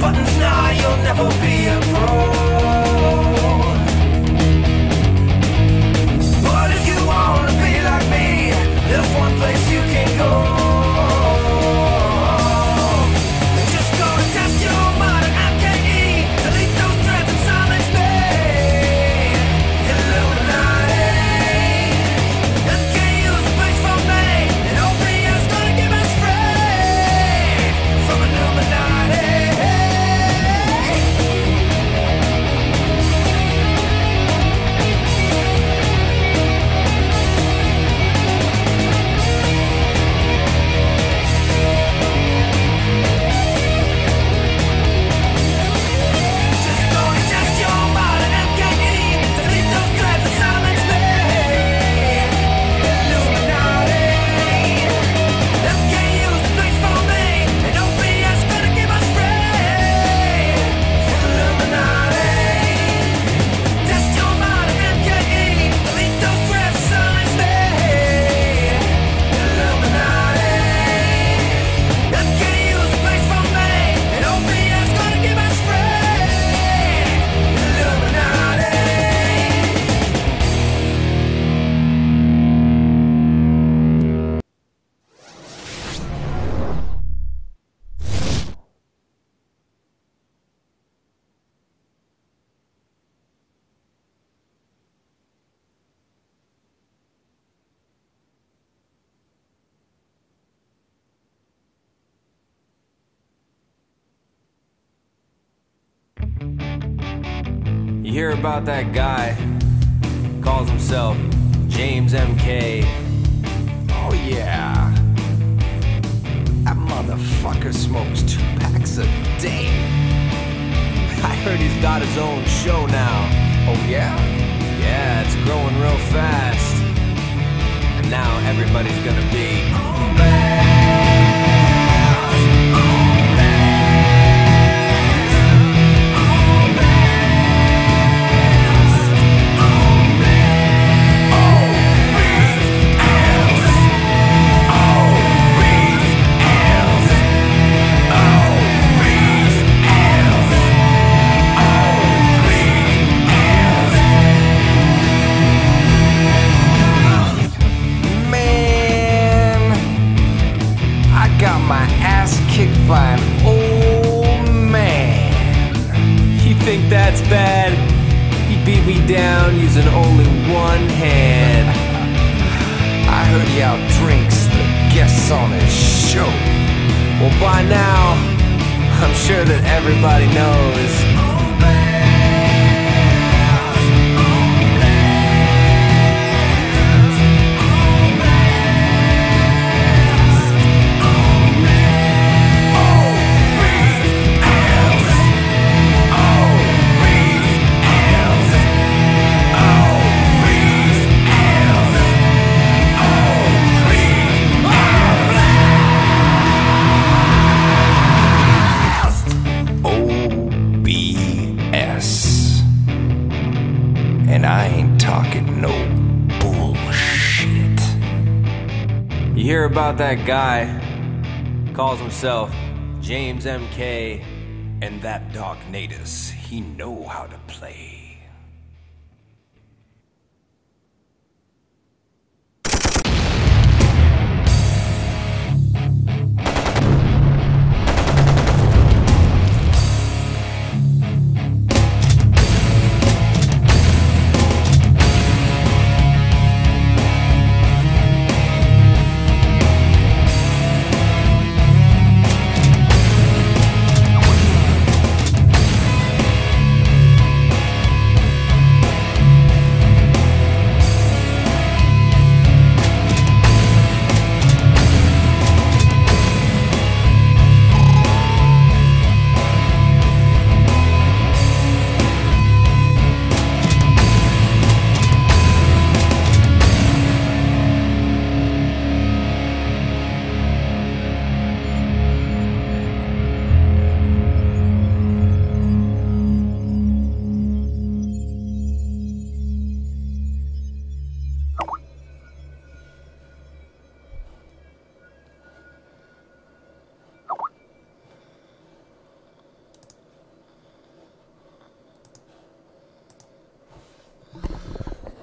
buttons now, you'll never be a pro. But if you wanna be like me, there's one place you can go. Just go and test your mind at MKE. Delete those threads and silence me. Illuminati. MKU's a place for me, and OBS gonna give us free from Illuminati. Just go and test your mind at MKE. Delete those threads and silence me. Illuminati. MKU's a place for me, and OBS gonna give us free from Illuminati. Test your mind at MKE. Delete those threads and silence me. Illuminati. MKU's a place for me, and OBS gonna give us free. Illuminati. You hear about that guy, calls himself JamessMK. Oh yeah. That motherfucker smokes 2 packs a day. I heard he's got his own show now. Oh yeah? Yeah, it's growing real fast. And now everybody's gonna be Man, I got my ass kicked by an old man. You think that's bad? He beat me down using only one hand. I heard he outdrinks the guests on his show. Well, by now, I'm sure that everybody knows. OBS. And I ain't talking no bullshit. You hear about that guy, calls himself JamessMK, And that DarKNaTaS, he know how to play.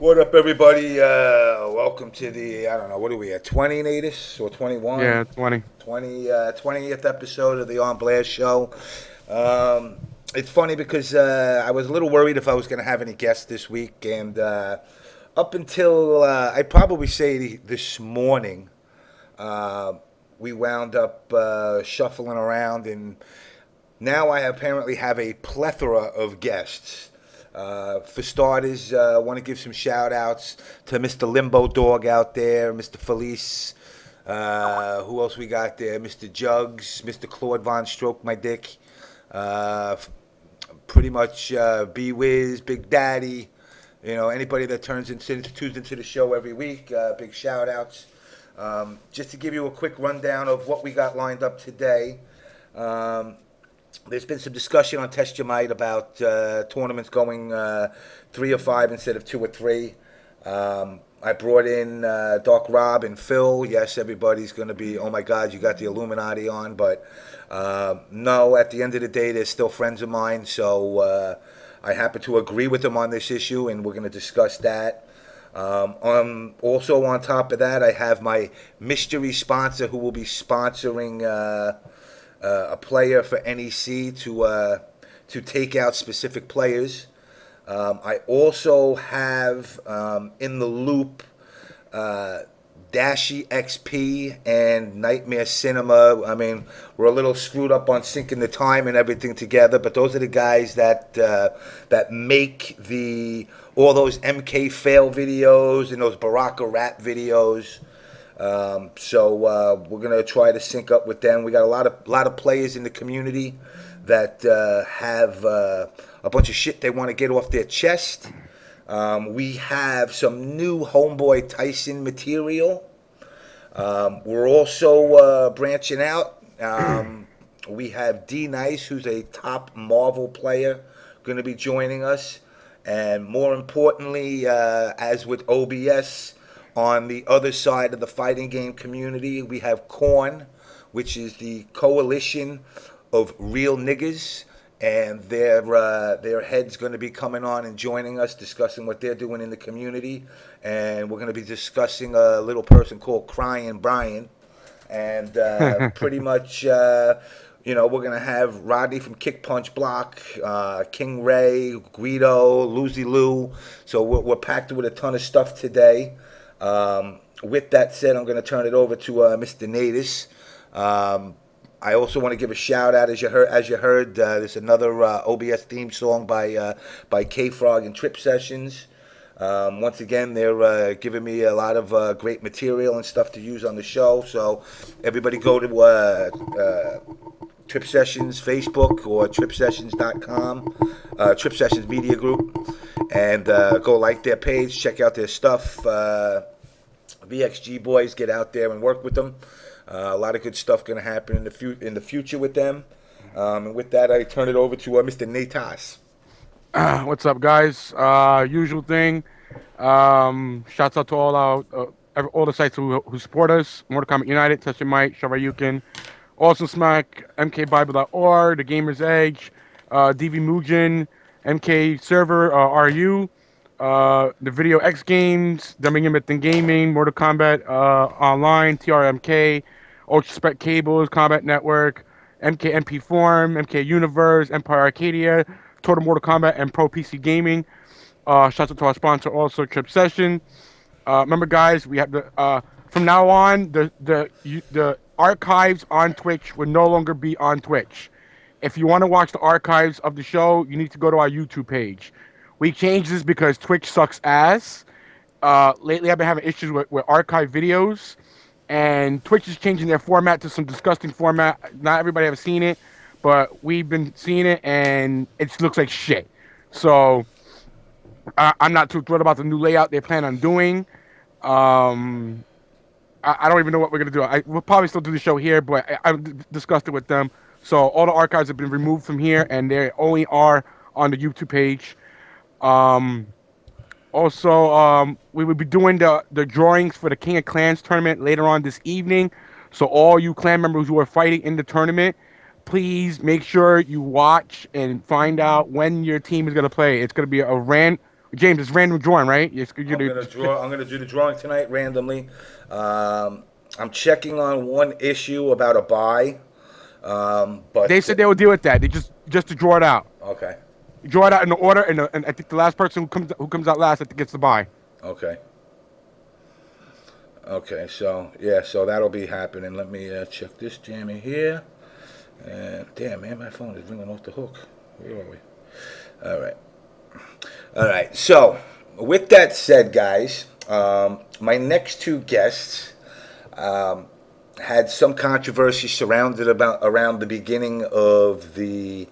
What up, everybody? Welcome to the, I don't know, what are we at, 20, Natus, or 21? Yeah, 20. 20th episode of the On Blast Show. It's funny because I was a little worried if I was going to have any guests this week, and up until, I'd probably say this morning, we wound up shuffling around, and now I apparently have a plethora of guests. For starters, I want to give some shout-outs to Mr. Limbo Dog out there, Mr. Felice, who else we got there, Mr. Jugs, Mr. Claude Von Stroke My Dick, pretty much B-Wiz, Big Daddy, you know, anybody that tunes into the show every week, big shout-outs. Just to give you a quick rundown of what we got lined up today. There's been some discussion on Test Your Might about tournaments going 3 or 5 instead of 2 or 3. I brought in DarkRob and Phil. Yes, everybody's going to be, oh my God, you got the Illuminati on. But no, at the end of the day, they're still friends of mine. So I happen to agree with them on this issue, and we're going to discuss that. Also, on top of that, I have my mystery sponsor who will be sponsoring a player for NEC to take out specific players. I also have in the loop DashieXp and Nightmare Cinema. I mean, we're a little screwed up on syncing the time and everything together, but those are the guys that make all those MK fail videos and those Baraka rap videos. So we're gonna try to sync up with them. We got a lot of players in the community that have a bunch of shit they want to get off their chest. We have some new Homeboy Tyson material. We're also branching out. We have D Nice, who's a top Marvel player, going to be joining us, and more importantly, as with OBS. On the other side of the fighting game community, we have Korn, which is the coalition of real niggas, and their head's going to be coming on and joining us, discussing what they're doing in the community. And we're going to be discussing a little person called Crying Brian, and pretty much, you know, we're going to have Rodney from Kick Punch Block, KingRey, Gweedo, Lucy Lou. So we're packed with a ton of stuff today. With that said, I'm going to turn it over to Mr. Natus. I also want to give a shout out, as you heard, there's another OBS theme song by Kfrog and Trip Sessions. Once again, they're giving me a lot of great material and stuff to use on the show. So everybody go to Trip Sessions Facebook or tripsessions.com, Trip Sessions Media Group, and go like their page, check out their stuff. VXG boys, get out there and work with them. A lot of good stuff going to happen in the future with them. And with that, I turn it over to Mr. NECas. What's up, guys? Usual thing. Shouts out to all the sites who support us. Mortal Kombat United, Test Your Might, Shoryuken, Awesome Smack, MKBible.org, The Gamer's Edge, DV Mugen, MK Server, RU, the Video X Games, Dumbing Myth and Gaming, Mortal Kombat Online, TRMK, Ultra Spec Cables, Combat Network, MK MP Forum, MK Universe, Empire Arcadia, Total Mortal Kombat, and Pro PC Gaming. Shouts out to our sponsor also, Trip Session. Remember, guys, we have from now on the archives on Twitch will no longer be on Twitch. If you want to watch the archives of the show, you need to go to our YouTube page. We changed this because Twitch sucks ass. Lately, I've been having issues with archive videos, and Twitch is changing their format to some disgusting format. Not everybody has seen it, but we've been seeing it, and it looks like shit. So I'm not too thrilled about the new layout they plan on doing. I don't even know what we're going to do. We'll probably still do the show here, but I discussed it with them. So all the archives have been removed from here, and they only are on the YouTube page. Also, we will be doing the drawings for the King of Clans tournament later on this evening. So all you clan members who are fighting in the tournament, please make sure you watch and find out when your team is going to play. It's going to be a James, it's random drawing, right? I'm gonna draw. I'm gonna do the drawing tonight randomly. I'm checking on one issue about a buy. But They said they will deal with that. They just to draw it out. Okay. You draw it out in the order, and I think the last person who comes out last, I think gets the buy. Okay. Okay. So yeah. So that'll be happening. Let me check this jammy here. And damn, man, my phone is ringing off the hook. Where are we? All right. All right. So with that said, guys, my next two guests had some controversy surrounded around the beginning of the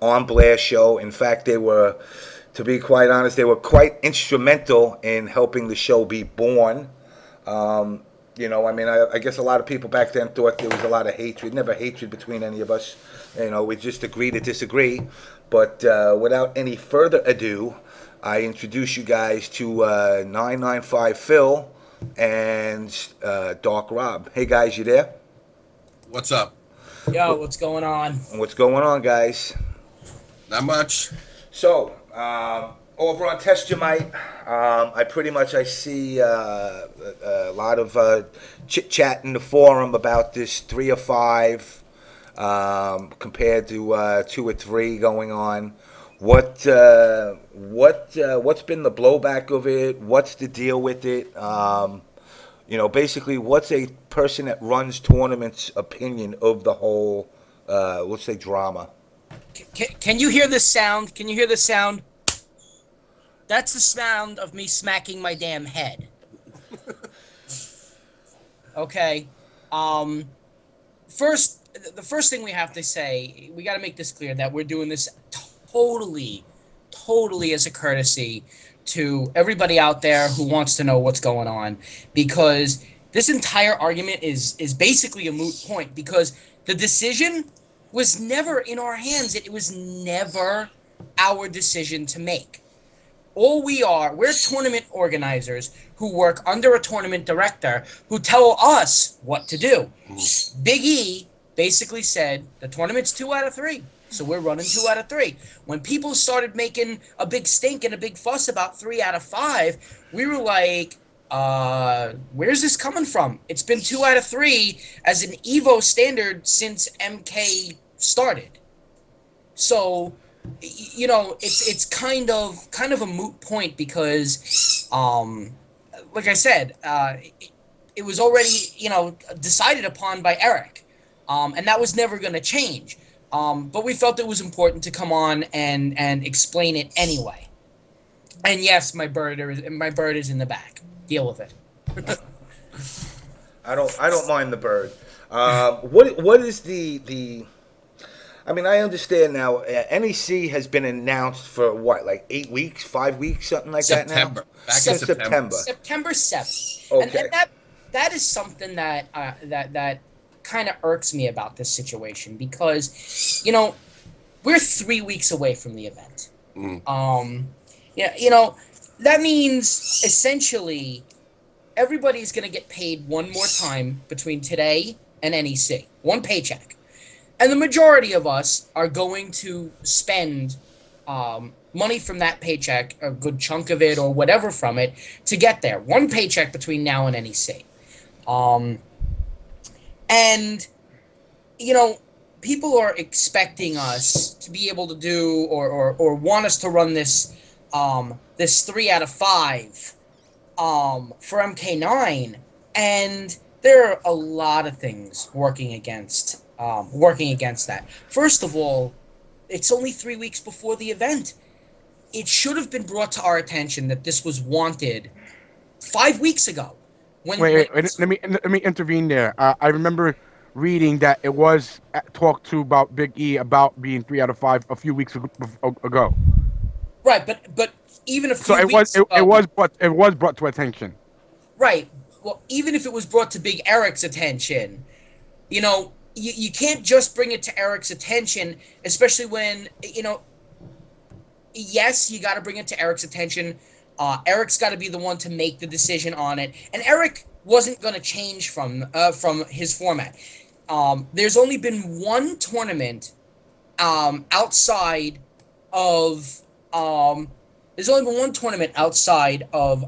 On Blast show. In fact, they were, to be quite honest, they were quite instrumental in helping the show be born. You know, I mean, I guess a lot of people back then thought there was a lot of hatred. Never hatred between any of us. You know, we just agree to disagree. But without any further ado, I introduce you guys to 995 Phil and DarkRob. Hey, guys, you there? What's up? Yo, what's going on? What's going on, guys? Not much. So, over on TestJr, I see a lot of chit chat in the forum about this 3 or 5 compared to 2 or 3 going on. What's been the blowback of it? What's the deal with it? You know, basically, what's a person that runs tournaments' opinion of the whole, let's say, drama? Can you hear this sound? Can you hear this sound? That's the sound of me smacking my damn head. Okay. The first thing we have to say, we got to make this clear that we're doing this totally as a courtesy to everybody out there who wants to know what's going on, because this entire argument is basically a moot point, because the decision was never in our hands. It was never our decision to make. All we're tournament organizers who work under a tournament director who tell us what to do. Big E basically said the tournament's 2 out of 3, so we're running 2 out of 3. When people started making a big stink and a big fuss about 3 out of 5, we were like, where's this coming from? It's been 2 out of 3 as an Evo standard since MK started. So, you know, it's kind of a moot point, because, like I said, it was already, you know, decided upon by Eric, and that was never going to change. But we felt it was important to come on and explain it anyway. And yes, my bird is in the back. Deal with it. I don't mind the bird. What is the I mean, I understand now. NEC has been announced for what, like 8 weeks, 5 weeks, something like that now. Back in September. September 7th. Okay. And that is something that that kind of irks me about this situation, because, you know, we're 3 weeks away from the event. Yeah, you know, that means essentially everybody's going to get paid one more time between today and NEC, one paycheck. And the majority of us are going to spend money from that paycheck, a good chunk of it or whatever from it, to get there. One paycheck between now and NEC. And, you know, people are expecting us to be able to do or want us to run this this 3 out of 5 for MK9, and there are a lot of things working against that. First of all, it's only 3 weeks before the event. It should have been brought to our attention that this was wanted 5 weeks ago. Wait, let me intervene there. I remember reading that it was talked to about Big E about being 3 out of 5 a few weeks ago. Right, but even a few weeks ago, it was brought to attention. Right. Well, even if it was brought to Big Eric's attention, you know, you can't just bring it to Eric's attention, especially when, you know, yes, you got to bring it to Eric's attention. Eric's got to be the one to make the decision on it, and Eric wasn't going to change from his format. There's only been one tournament outside of There's only been one tournament outside of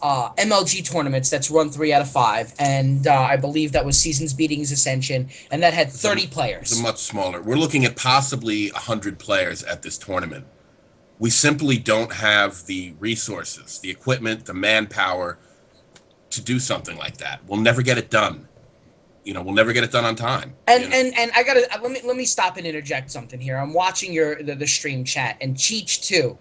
MLG tournaments that's run 3 out of 5, and I believe that was Seasons Beatings Ascension, and that had 30 players. It's much smaller. We're looking at possibly 100 players at this tournament. We simply don't have the resources, the equipment, the manpower to do something like that. We'll never get it done. You know, we'll never get it done on time. And I gotta let me stop and interject something here. I'm watching the stream chat, and Cheech too.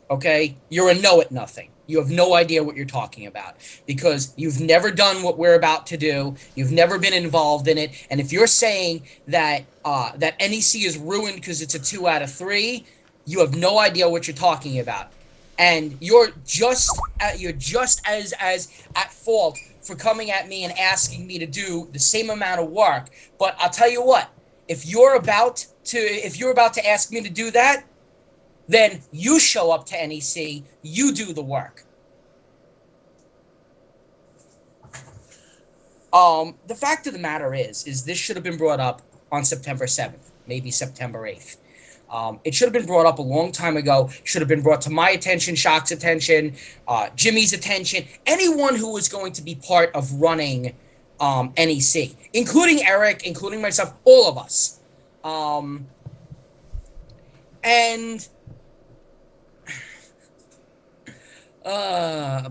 Okay, you're a know-it-nothing. You have no idea what you're talking about because you've never done what we're about to do. You've never been involved in it. And if you're saying that that NEC is ruined because it's a 2 out of 3, you have no idea what you're talking about. And you're just as at fault for coming at me and asking me to do the same amount of work. But I'll tell you what, if you're about to ask me to do that, then you show up to NEC, you do the work. The fact of the matter is this should have been brought up on September 7th, maybe September 8th. It should have been brought up a long time ago. Should have been brought to my attention, Shock's attention, Jimmy's attention, anyone who was going to be part of running NEC, including Eric, including myself, all of us. And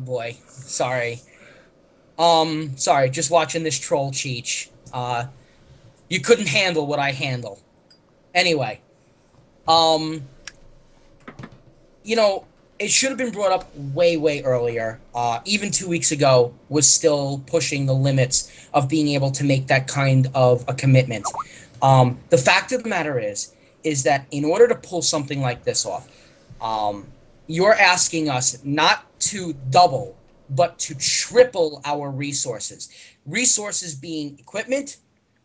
boy, sorry. Sorry, just watching this troll Cheech. You couldn't handle what I handle. Anyway, you know, it should have been brought up way, way earlier. Even 2 weeks ago was still pushing the limits of being able to make that kind of a commitment. The fact of the matter is that in order to pull something like this off, you're asking us not to double, but to triple our resources. Resources being equipment,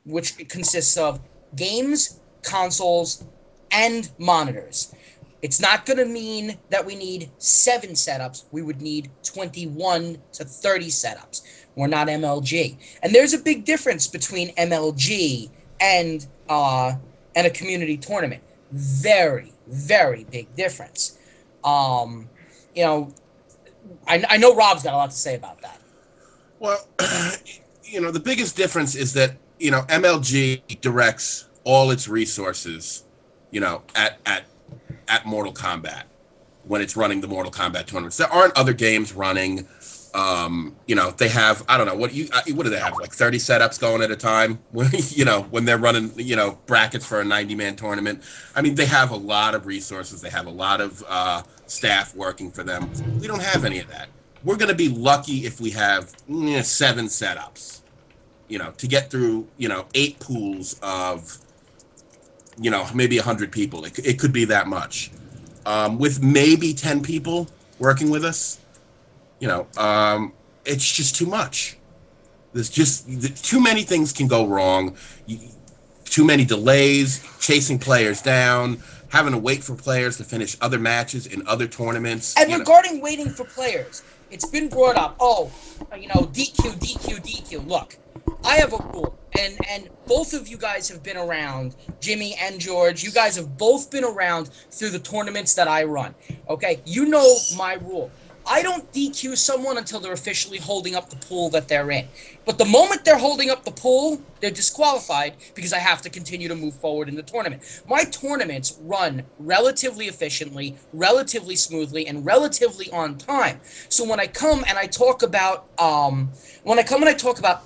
which consists of games, consoles, and monitors. It's not going to mean that we need 7 setups. We would need 21 to 30 setups. We're not MLG. And there's a big difference between MLG and a community tournament. Very, very big difference. You know, I know Rob's got a lot to say about that. Well, you know, the biggest difference is that, you know, MLG directs all its resources, you know, at Mortal Kombat when it's running the Mortal Kombat tournaments. There aren't other games running. You know, they have, I don't know, what do they have, like 30 setups going at a time? You know, when they're running, you know, brackets for a 90-man tournament. I mean, they have a lot of resources. They have a lot of staff working for them. We don't have any of that. We're going to be lucky if we have 7 setups, you know, to get through, you know, 8 pools of, you know, maybe 100 people. It could be that much. With maybe 10 people working with us, you know, it's just too much. There's just too many things can go wrong. Too many delays, chasing players down, having to wait for players to finish other matches in other tournaments. And regarding waiting for players, it's been brought up, you know, DQ. Look, I have a rule, and both of you guys have been around, Jimmy and George. You guys have both been around through the tournaments that I run. Okay, you know my rule. I don't DQ someone until they're officially holding up the pool that they're in. But the moment they're holding up the pool, they're disqualified because I have to continue to move forward in the tournament. My tournaments run relatively efficiently, relatively smoothly, and relatively on time. So when I come and I talk about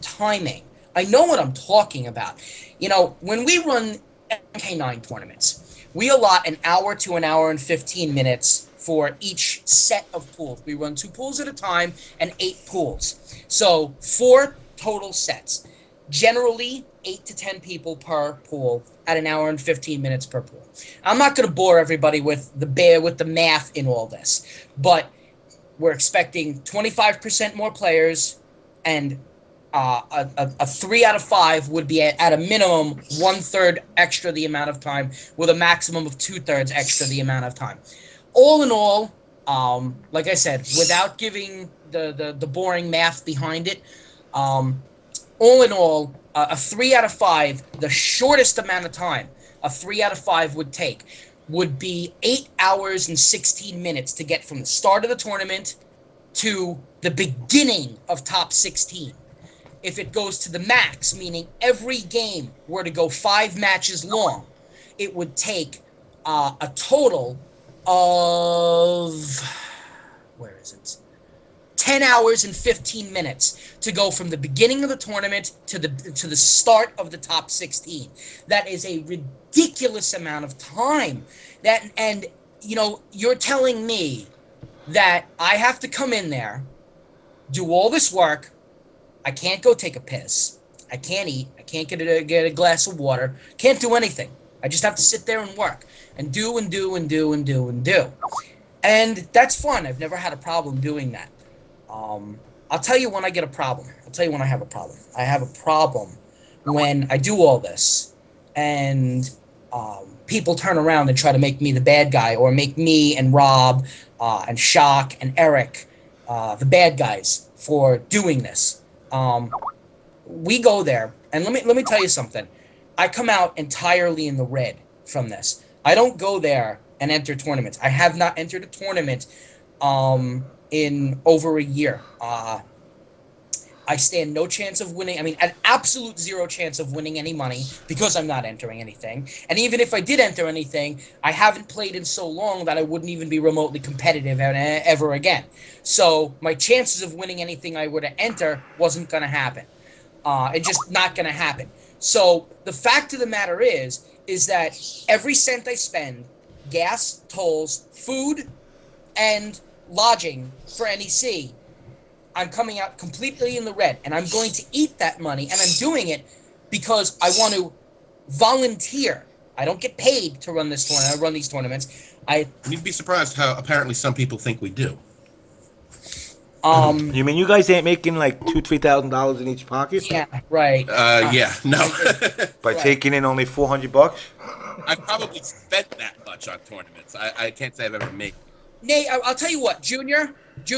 timing, I know what I'm talking about. You know, when we run MK9 tournaments, we allot an hour to an hour and 15 minutes for each set of pools. We run 2 pools at a time and 8 pools. So 4 total sets. Generally 8 to 10 people per pool at an hour and 15 minutes per pool. I'm not going to bore everybody with the math in all this, but we're expecting 25% more players, and a 3 out of 5 would be at a minimum 1/3 extra the amount of time, with a maximum of 2/3 extra the amount of time. All in all, like I said, without giving the boring math behind it, all in all, a 3 out of 5, the shortest amount of time a 3 out of 5 would take, would be 8 hours and 16 minutes to get from the start of the tournament to the beginning of top 16. If it goes to the max, meaning every game were to go 5 matches long, it would take a total of, where is it? 10 hours and 15 minutes to go from the beginning of the tournament to the start of the top 16. That is a ridiculous amount of time. And you know, you're telling me that I have to come in there, do all this work. I can't go take a piss. I can't eat. I can't get a glass of water. Can't do anything. I just have to sit there and work and do and do and do and do and do. And that's fun. I've never had a problem doing that. I'll tell you when I get a problem. I'll tell you when I have a problem. I have a problem when I do all this and people turn around and try to make me the bad guy, or make me and Rob and Shock and Eric the bad guys for doing this. We go there, and let me tell you something. I come out entirely in the red from this. I don't go there and enter tournaments. I have not entered a tournament in over a year. I stand no chance of winning. I mean, an absolute zero chance of winning any money because I'm not entering anything. And even if I did enter anything, I haven't played in so long that I wouldn't even be remotely competitive ever again. So my chances of winning anything I were to enter wasn't going to happen. It's just not going to happen. So the fact of the matter is that every cent I spend, gas, tolls, food, and lodging for NEC, I'm coming out completely in the red, and I'm going to eat that money, and I'm doing it because I want to volunteer. I don't get paid to run this tournament. I run these tournaments. You'd be surprised how apparently some people think we do. You mean you guys ain't making like $2,000-$3,000 in each pocket? Yeah, right. Yeah, no. By taking in only $400? I probably spent that much on tournaments. I can't say I've ever made. Nate, I'll tell you what, Junior, if you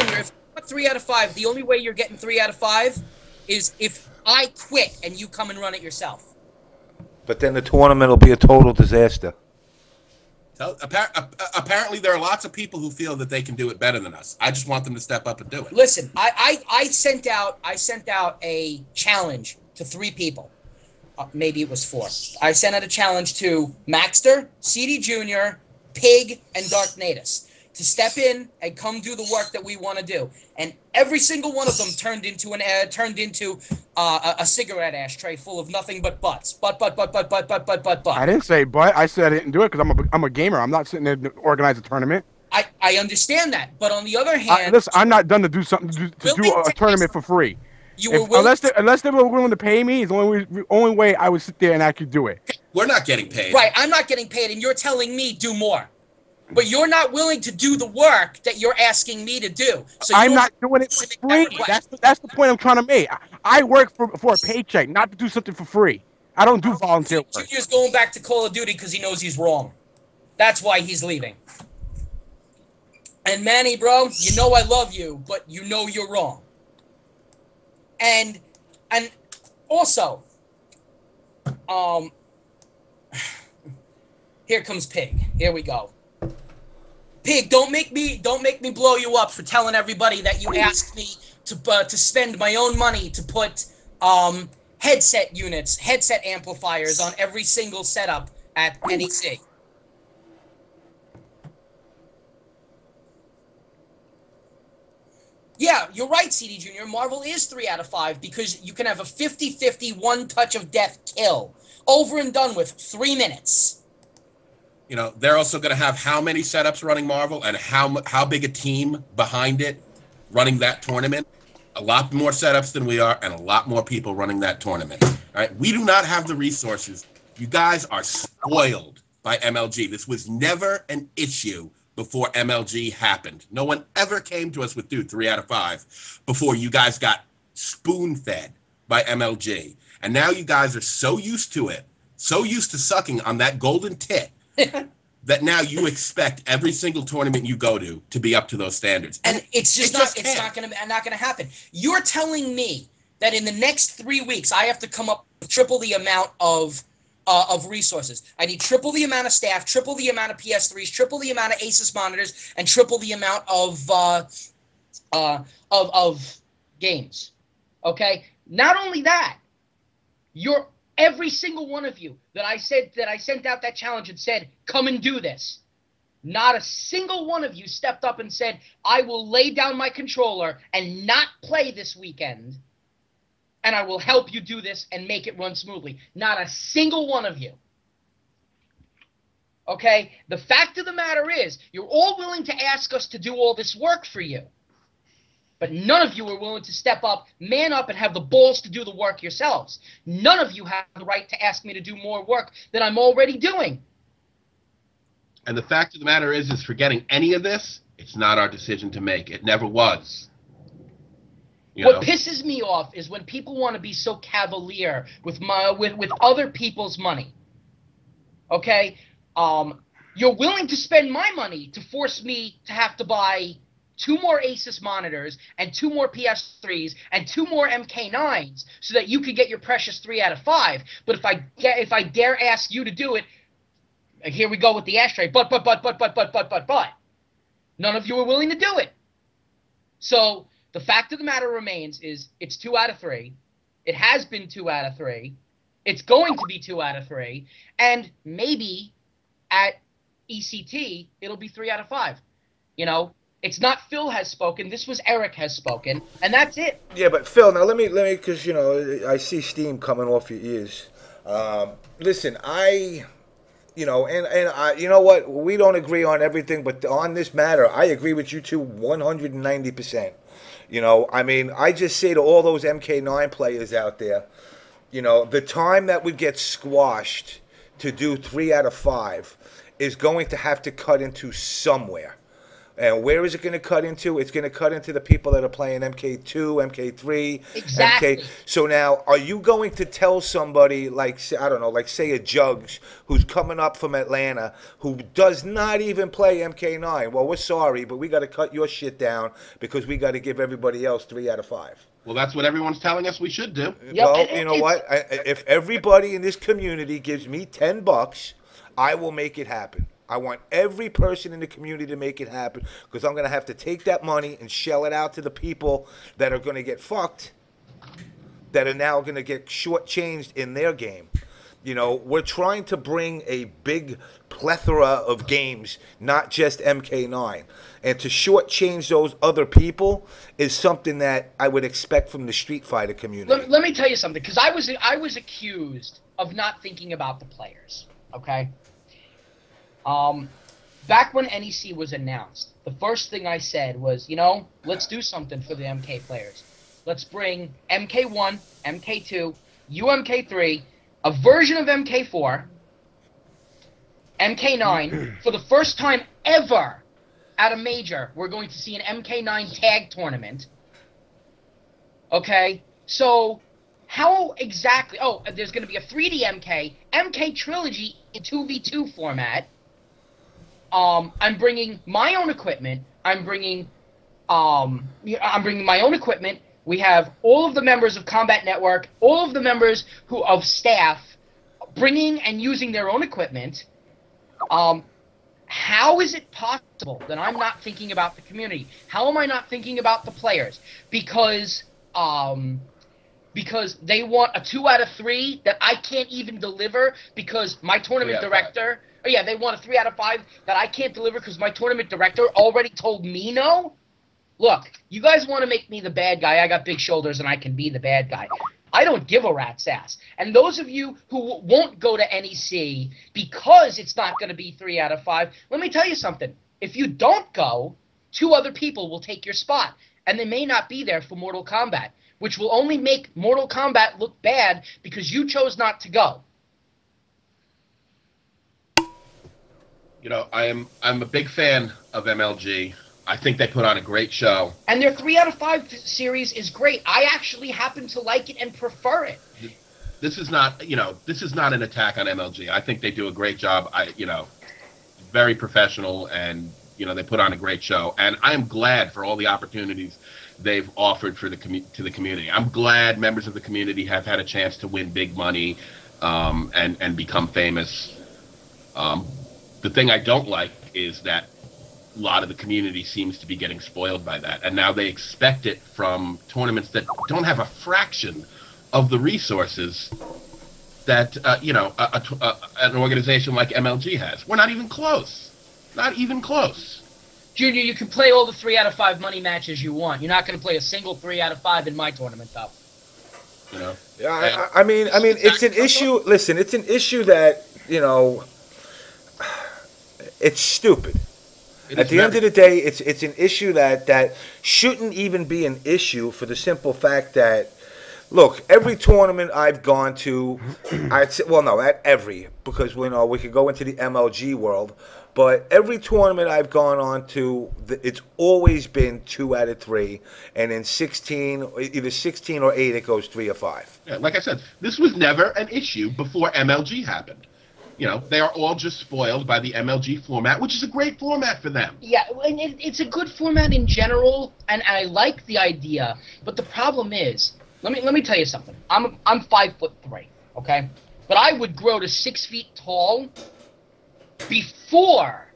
got 3 out of 5, the only way you're getting 3 out of 5 is if I quit and you come and run it yourself. But then the tournament will be a total disaster. Apparently, there are lots of people who feel that they can do it better than us. I just want them to step up and do it. Listen, I sent out a challenge to 3 people. Maybe it was 4. I sent out a challenge to Maxter, CDjr, Pig, and DarKNaTaS to step in and come do the work that we want to do. And every single one of them turned into a cigarette ashtray full of nothing but butts. But. I didn't say but. I said I didn't do it because I'm a gamer. I'm not sitting there to organize a tournament. I understand that. But on the other hand... listen, I'm not done to do something to do a tournament for free. Unless they were willing to pay me, is the only way I would sit there and actually do it. We're not getting paid. Right, I'm not getting paid, and you're telling me do more. But you're not willing to do the work that you're asking me to do. So I'm not doing it for free. That's the point I'm trying to make. I work for a paycheck, not to do something for free. I don't do volunteer work. Junior's going back to Call of Duty because he knows he's wrong. That's why he's leaving. And Manny, bro, you know I love you, but you know you're wrong. And also, here comes Pig. Here we go. Pig, don't make me blow you up for telling everybody that you asked me to spend my own money to put headset units, headset amplifiers on every single setup at NEC. Yeah, you're right, CDjr. Marvel is 3 out of 5 because you can have a 50-50 one touch of death kill. Over and done with, 3 minutes. You know, they're also going to have how many setups running Marvel and how big a team behind it running that tournament. A lot more setups than we are and a lot more people running that tournament. All right, we do not have the resources. You guys are spoiled by MLG. This was never an issue before MLG happened. No one ever came to us with, dude, 3 out of 5 before you guys got spoon-fed by MLG. And now you guys are so used to it, so used to sucking on that golden tit, that now you expect every single tournament you go to be up to those standards. And it's not gonna happen. You're telling me that in the next 3 weeks I have to come up with triple the amount of of resources. I need triple the amount of staff, triple the amount of PS3s, triple the amount of Asus monitors, and triple the amount of games. Okay? Not only that, every single one of you that I sent out that challenge and said, come and do this. Not a single one of you stepped up and said, I will lay down my controller and not play this weekend, and I will help you do this and make it run smoothly. Not a single one of you. Okay? The fact of the matter is, you're all willing to ask us to do all this work for you. But none of you are willing to step up, man up, and have the balls to do the work yourselves. None of you have the right to ask me to do more work than I'm already doing. And the fact of the matter is forgetting any of this, it's not our decision to make. It never was. What pisses me off is when people want to be so cavalier with other people's money. Okay? You're willing to spend my money to force me to have to buy 2 more Asus monitors and 2 more PS3s and 2 more MK9s so that you could get your precious 3 out of 5. But if I dare ask you to do it, here we go with the ashtray. But. None of you are willing to do it. So the fact of the matter remains is it's 2 out of 3. It has been 2 out of 3. It's going to be 2 out of 3. And maybe at ECT, it'll be 3 out of 5. You know, it's not Phil has spoken. This was Eric has spoken. And that's it. Yeah, but Phil, now let me, because, you know, I see steam coming off your ears. Listen, you know, and you know what? We don't agree on everything, but on this matter, I agree with you two 190%. You know, I mean, I just say to all those MK9 players out there, you know, the time that we get squashed to do 3 out of 5 is going to have to cut into somewhere. And where is it going to cut into? It's going to cut into the people that are playing MK2, MK3. Exactly. So now, are you going to tell somebody like, I don't know, like say a Jugs who's coming up from Atlanta who does not even play MK9? Well, we're sorry, but we got to cut your shit down because we got to give everybody else 3 out of 5. Well, that's what everyone's telling us we should do. Yep, Well, you know what? If everybody in this community gives me $10, I will make it happen. I want every person in the community to make it happen because I'm going to have to take that money and shell it out to the people that are going to get fucked, that are now going to get shortchanged in their game. You know, we're trying to bring a big plethora of games, not just MK9. And to shortchange those other people is something that I would expect from the Street Fighter community. Let me tell you something, because I was accused of not thinking about the players, okay? Back when NEC was announced, the first thing I said was, you know, let's do something for the MK players. Let's bring MK1, MK2, UMK3, a version of MK4, MK9. For the first time ever at a major, we're going to see an MK9 tag tournament. Okay? So, how exactly... Oh, there's going to be a 3D MK Trilogy in 2v2 format. I'm bringing my own equipment. I'm bringing my own equipment. We have all of the members of Combat Network, all of the members of staff, bringing and using their own equipment. How is it possible that I'm not thinking about the community? How am I not thinking about the players? Because they want a 2 out of 3 that I can't even deliver because my tournament director. Oh yeah, they want a 3 out of 5 that I can't deliver because my tournament director already told me no? Look, you guys want to make me the bad guy. I got big shoulders and I can be the bad guy. I don't give a rat's ass. And those of you who won't go to NEC because it's not going to be 3 out of 5, let me tell you something. If you don't go, 2 other people will take your spot. And they may not be there for Mortal Kombat, which will only make Mortal Kombat look bad because you chose not to go. You know, I'm a big fan of MLG. I think they put on a great show. And their 3 out of 5 series is great. I actually happen to like it and prefer it. This is not, you know, this is not an attack on MLG. I think they do a great job. You know, very professional, and you know, they put on a great show. And I am glad for all the opportunities they've offered for to the community. I'm glad members of the community have had a chance to win big money. and become famous. The thing I don't like is that a lot of the community seems to be getting spoiled by that, and now they expect it from tournaments that don't have a fraction of the resources that an organization like MLG has. We're not even close. Not even close. Junior, you can play all the 3 out of 5 money matches you want. You're not going to play a single 3 out of 5 in my tournament, though. You know. Yeah, I mean, it's an issue. Listen, it's an issue that it's stupid. At the end of the day, it's an issue that shouldn't even be an issue for the simple fact that, look, every tournament I've gone to, I'd say, well, no, not every, because we could go into the MLG world, but every tournament I've gone on to, it's always been 2 out of 3, and in 16, either 16 or 8, it goes 3 or 5. Yeah, like I said, this was never an issue before MLG happened. They are all just spoiled by the MLG format, which is a great format for them. Yeah, and it's a good format in general, and I like the idea. But the problem is, let me tell you something. I'm 5'3", okay, but I would grow to 6 feet tall before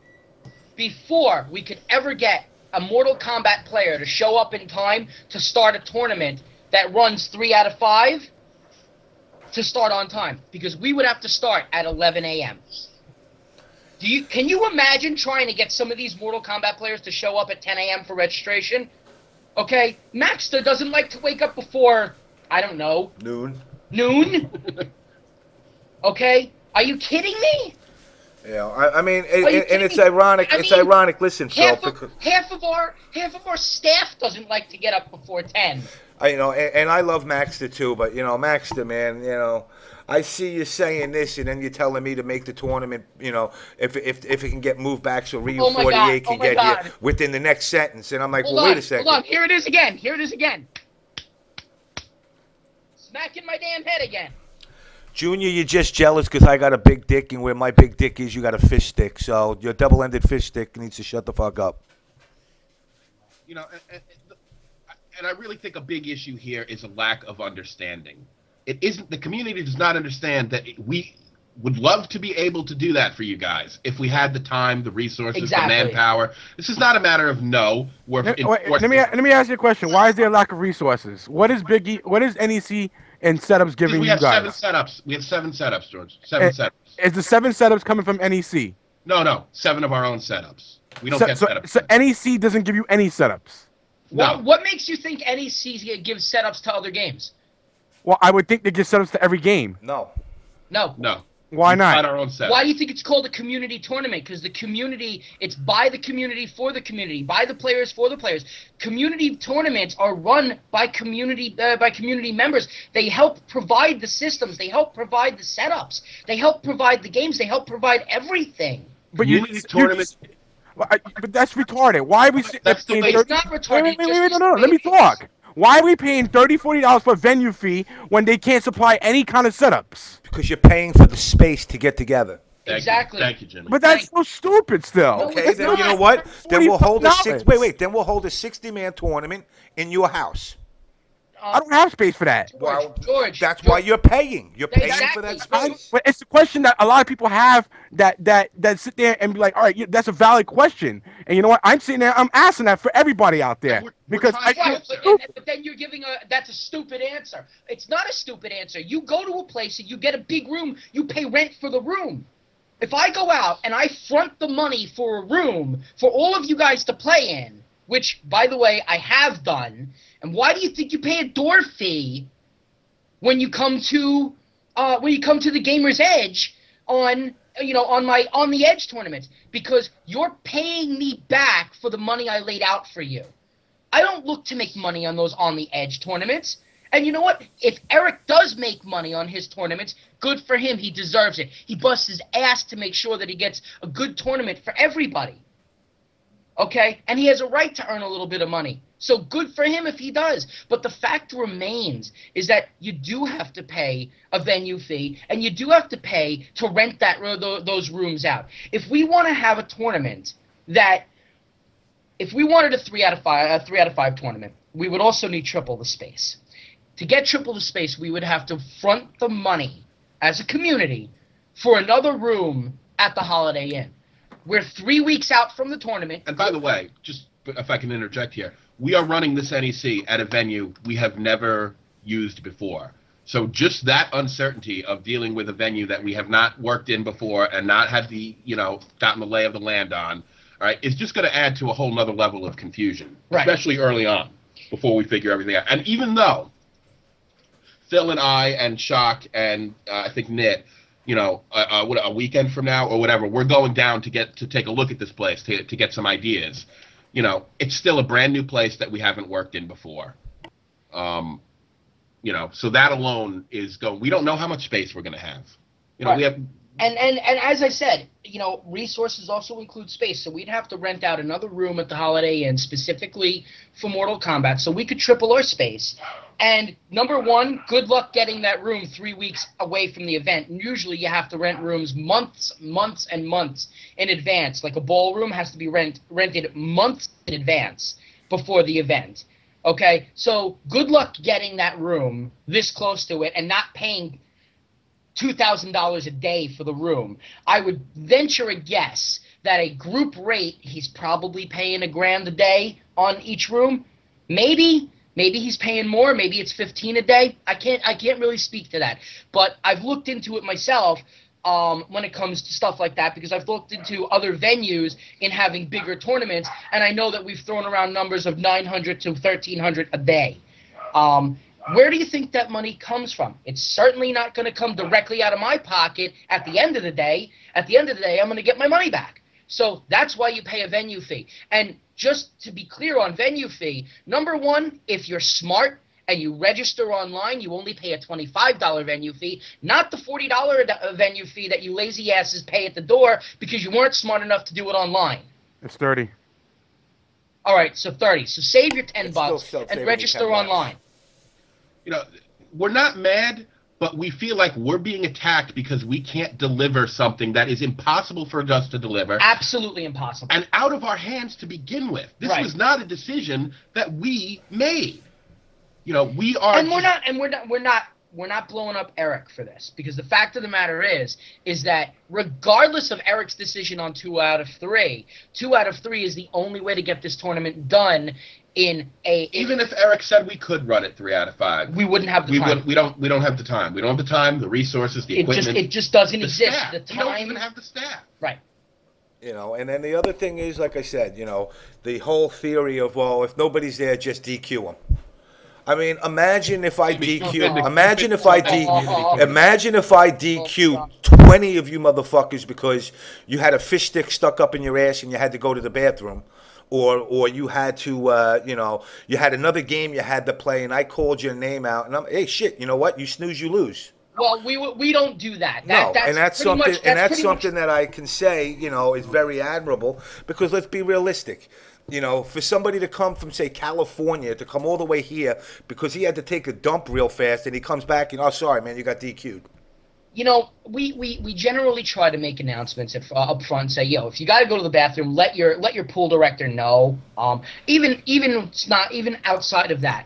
we could ever get a Mortal Kombat player to show up in time to start a tournament that runs 3 out of 5. To start on time, because we would have to start at 11 a.m. Can you imagine trying to get some of these Mortal Kombat players to show up at 10 a.m. for registration? Okay, Maxter doesn't like to wake up before, I don't know, noon. Okay, are you kidding me? Yeah, I mean, and it's ironic. It's ironic. Listen, Phil, half of our staff doesn't like to get up before 10. And I love Maxter too, but Maxter, man, I see you saying this, and then you're telling me to make the tournament, if it can get moved back so Ryu 48 can get here within the next sentence, and I'm like, wait a second. Hold on, here it is again. Smacking my damn head again. Junior, you're just jealous because I got a big dick, and where my big dick is, you got a fish stick. So your double-ended fish stick needs to shut the fuck up. And I really think a big issue here is a lack of understanding. The community does not understand that we would love to be able to do that for you guys if we had the time, the resources, the manpower. This is not a matter of no. Let me ask you a question. Why is there a lack of resources? What is NEC and setups giving you guys? We have 7 setups. We have 7 setups, George. 7 setups. Is the 7 setups coming from NEC? No. 7 of our own setups. We don't get setups. So NEC doesn't give you any setups? No. What makes you think NEC gives setups to other games? Well, I would think they give setups to every game. No. Why not? Not our own setup. Why do you think it's called a community tournament? Because the community, it's by the community for the community, by the players for the players. Community tournaments are run by community members. They help provide the systems. They help provide the setups. They help provide the games. They help provide everything. But but that's retarded. Why are we? That's the way. It's not retarded. Wait, no. Let me talk. Why are we paying $30, $40 for a venue fee when they can't supply any kind of setups? Because you're paying for the space to get together. Exactly. Thank you, Jimmy. But that's so stupid still. Okay, then you know what? Then we'll hold Then we'll hold a 60-man tournament in your house. I don't have space for that. George, that's why you're paying. You're paying for that space. But it's the question that a lot of people have that sit there and be like, all right, that's a valid question. And you know what? I'm sitting there, I'm asking that for everybody out there. But then you're giving that's a stupid answer. It's not a stupid answer. You go to a place and you get a big room, you pay rent for the room. If I go out and I front the money for a room for all of you guys to play in, which, by the way, I have done, and why do you think you pay a door fee when you come to the Gamer's Edge on the Edge tournament? Because you're paying me back for the money I laid out for you. I don't look to make money on those on the Edge tournaments. And you know what? If Eric does make money on his tournaments, good for him. He deserves it. He busts his ass to make sure that he gets a good tournament for everybody. Okay? And he has a right to earn a little bit of money. So good for him if he does. But the fact remains is that you do have to pay a venue fee, and you do have to pay to rent those rooms out. If we want to have a tournament if we wanted a 3 out of 5 tournament, we would also need triple the space. To get triple the space, we would have to front the money as a community for another room at the Holiday Inn. We're 3 weeks out from the tournament. And by the way, just if I can interject here, we are running this NEC at a venue we have never used before. So just that uncertainty of dealing with a venue that we have not worked in before and not had the, gotten the lay of the land on, all right, is just going to add to a whole nother level of confusion, especially early on, before we figure everything out. And even though Phil and I and Shock and I think Nit, a weekend from now or whatever, we're going down to take a look at this place to get some ideas. It's still a brand new place that we haven't worked in before. So that alone is going. We don't know how much space we're going to have. We have. And as I said, resources also include space. So we'd have to rent out another room at the Holiday Inn specifically for Mortal Kombat, so we could triple our space. And number one, good luck getting that room 3 weeks away from the event. And usually you have to rent rooms months and months in advance. Like a ballroom has to be rented months in advance before the event. Okay, so good luck getting that room this close to it and not paying $2,000 a day for the room. I would venture a guess that a group rate, he's probably paying $1,000 a day on each room. Maybe he's paying more. Maybe it's $15 a day. I can't really speak to that. But I've looked into it myself when it comes to stuff like that, because I've looked into other venues in having bigger tournaments, and I know that we've thrown around numbers of $900 to $1,300 a day. Where do you think that money comes from? It's certainly not going to come directly out of my pocket at the end of the day. At the end of the day, I'm going to get my money back. So that's why you pay a venue fee. And just to be clear on venue fee, number one, if you're smart and you register online, you only pay a $25 venue fee, not the $40 venue fee that you lazy asses pay at the door because you weren't smart enough to do it online. It's 30. All right, so 30. So save your $10 and register online. We're not mad, but we feel like we're being attacked because we can't deliver something that is impossible for us to deliver. Absolutely impossible. And out of our hands to begin with. This was not a decision that we made. We are. And we're not blowing up Eric for this, because the fact of the matter is that regardless of Eric's decision on 2 out of 3, 2 out of 3 is the only way to get this tournament done. Even if Eric said we could run it 3 out of 5, we wouldn't have the time. We don't have the time. We don't have the time, the resources, the equipment. It just doesn't exist. Staff. The time. We don't even have the staff. Right. And then the other thing is, like I said, the whole theory of, well, if nobody's there, just DQ them. I mean, imagine if I DQ. Imagine if I DQ 20 of you motherfuckers because you had a fish stick stuck up in your ass and you had to go to the bathroom. Or you had to, you had another game you had to play, and I called your name out, and hey, shit, you know what? You snooze, you lose. Well, we don't do that. That's something that I can say, is very admirable, because let's be realistic. For somebody to come from, say, California, to come all the way here because he had to take a dump real fast, and he comes back and, oh, sorry, man, you got DQ'd. We generally try to make announcements up front and say, if you got to go to the bathroom, let your pool director know. Even it's not even outside of that.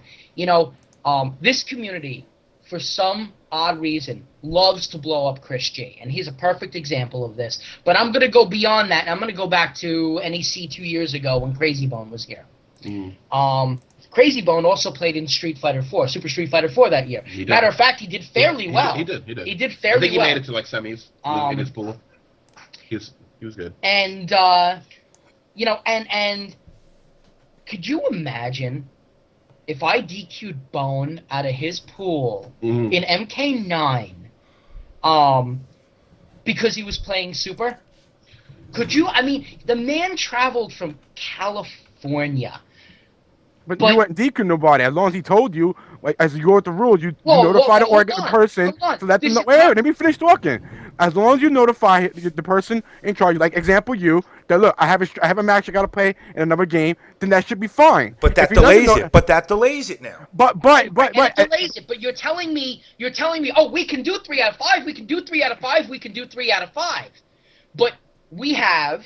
This community, for some odd reason, loves to blow up Chris G, and he's a perfect example of this. But I'm going to go beyond that, and I'm going to go back to NEC 2 years ago when Crazy Bone was here. Crazy Bone also played in Street Fighter 4, Super Street Fighter 4 that year. Matter of fact, he did fairly well. He did. He did fairly well. I think he made it to like semis in his pool. He was good. And and could you imagine if I DQ'd Bone out of his pool in MK9 because he was playing Super? Could you? I mean, the man traveled from California. But you wouldn't DQ nobody. As long as he told you, like, as you go with the rules, you notify the person to let them know. Wait, let me finish talking. As long as you notify the person in charge, like, example, that look, I have a match I got to play in another game, then that should be fine. But that delays it. But that delays it now. But it delays it. But you're telling me, oh, we can do 3 out of 5. We can do 3 out of 5. We can do 3 out of 5. But we have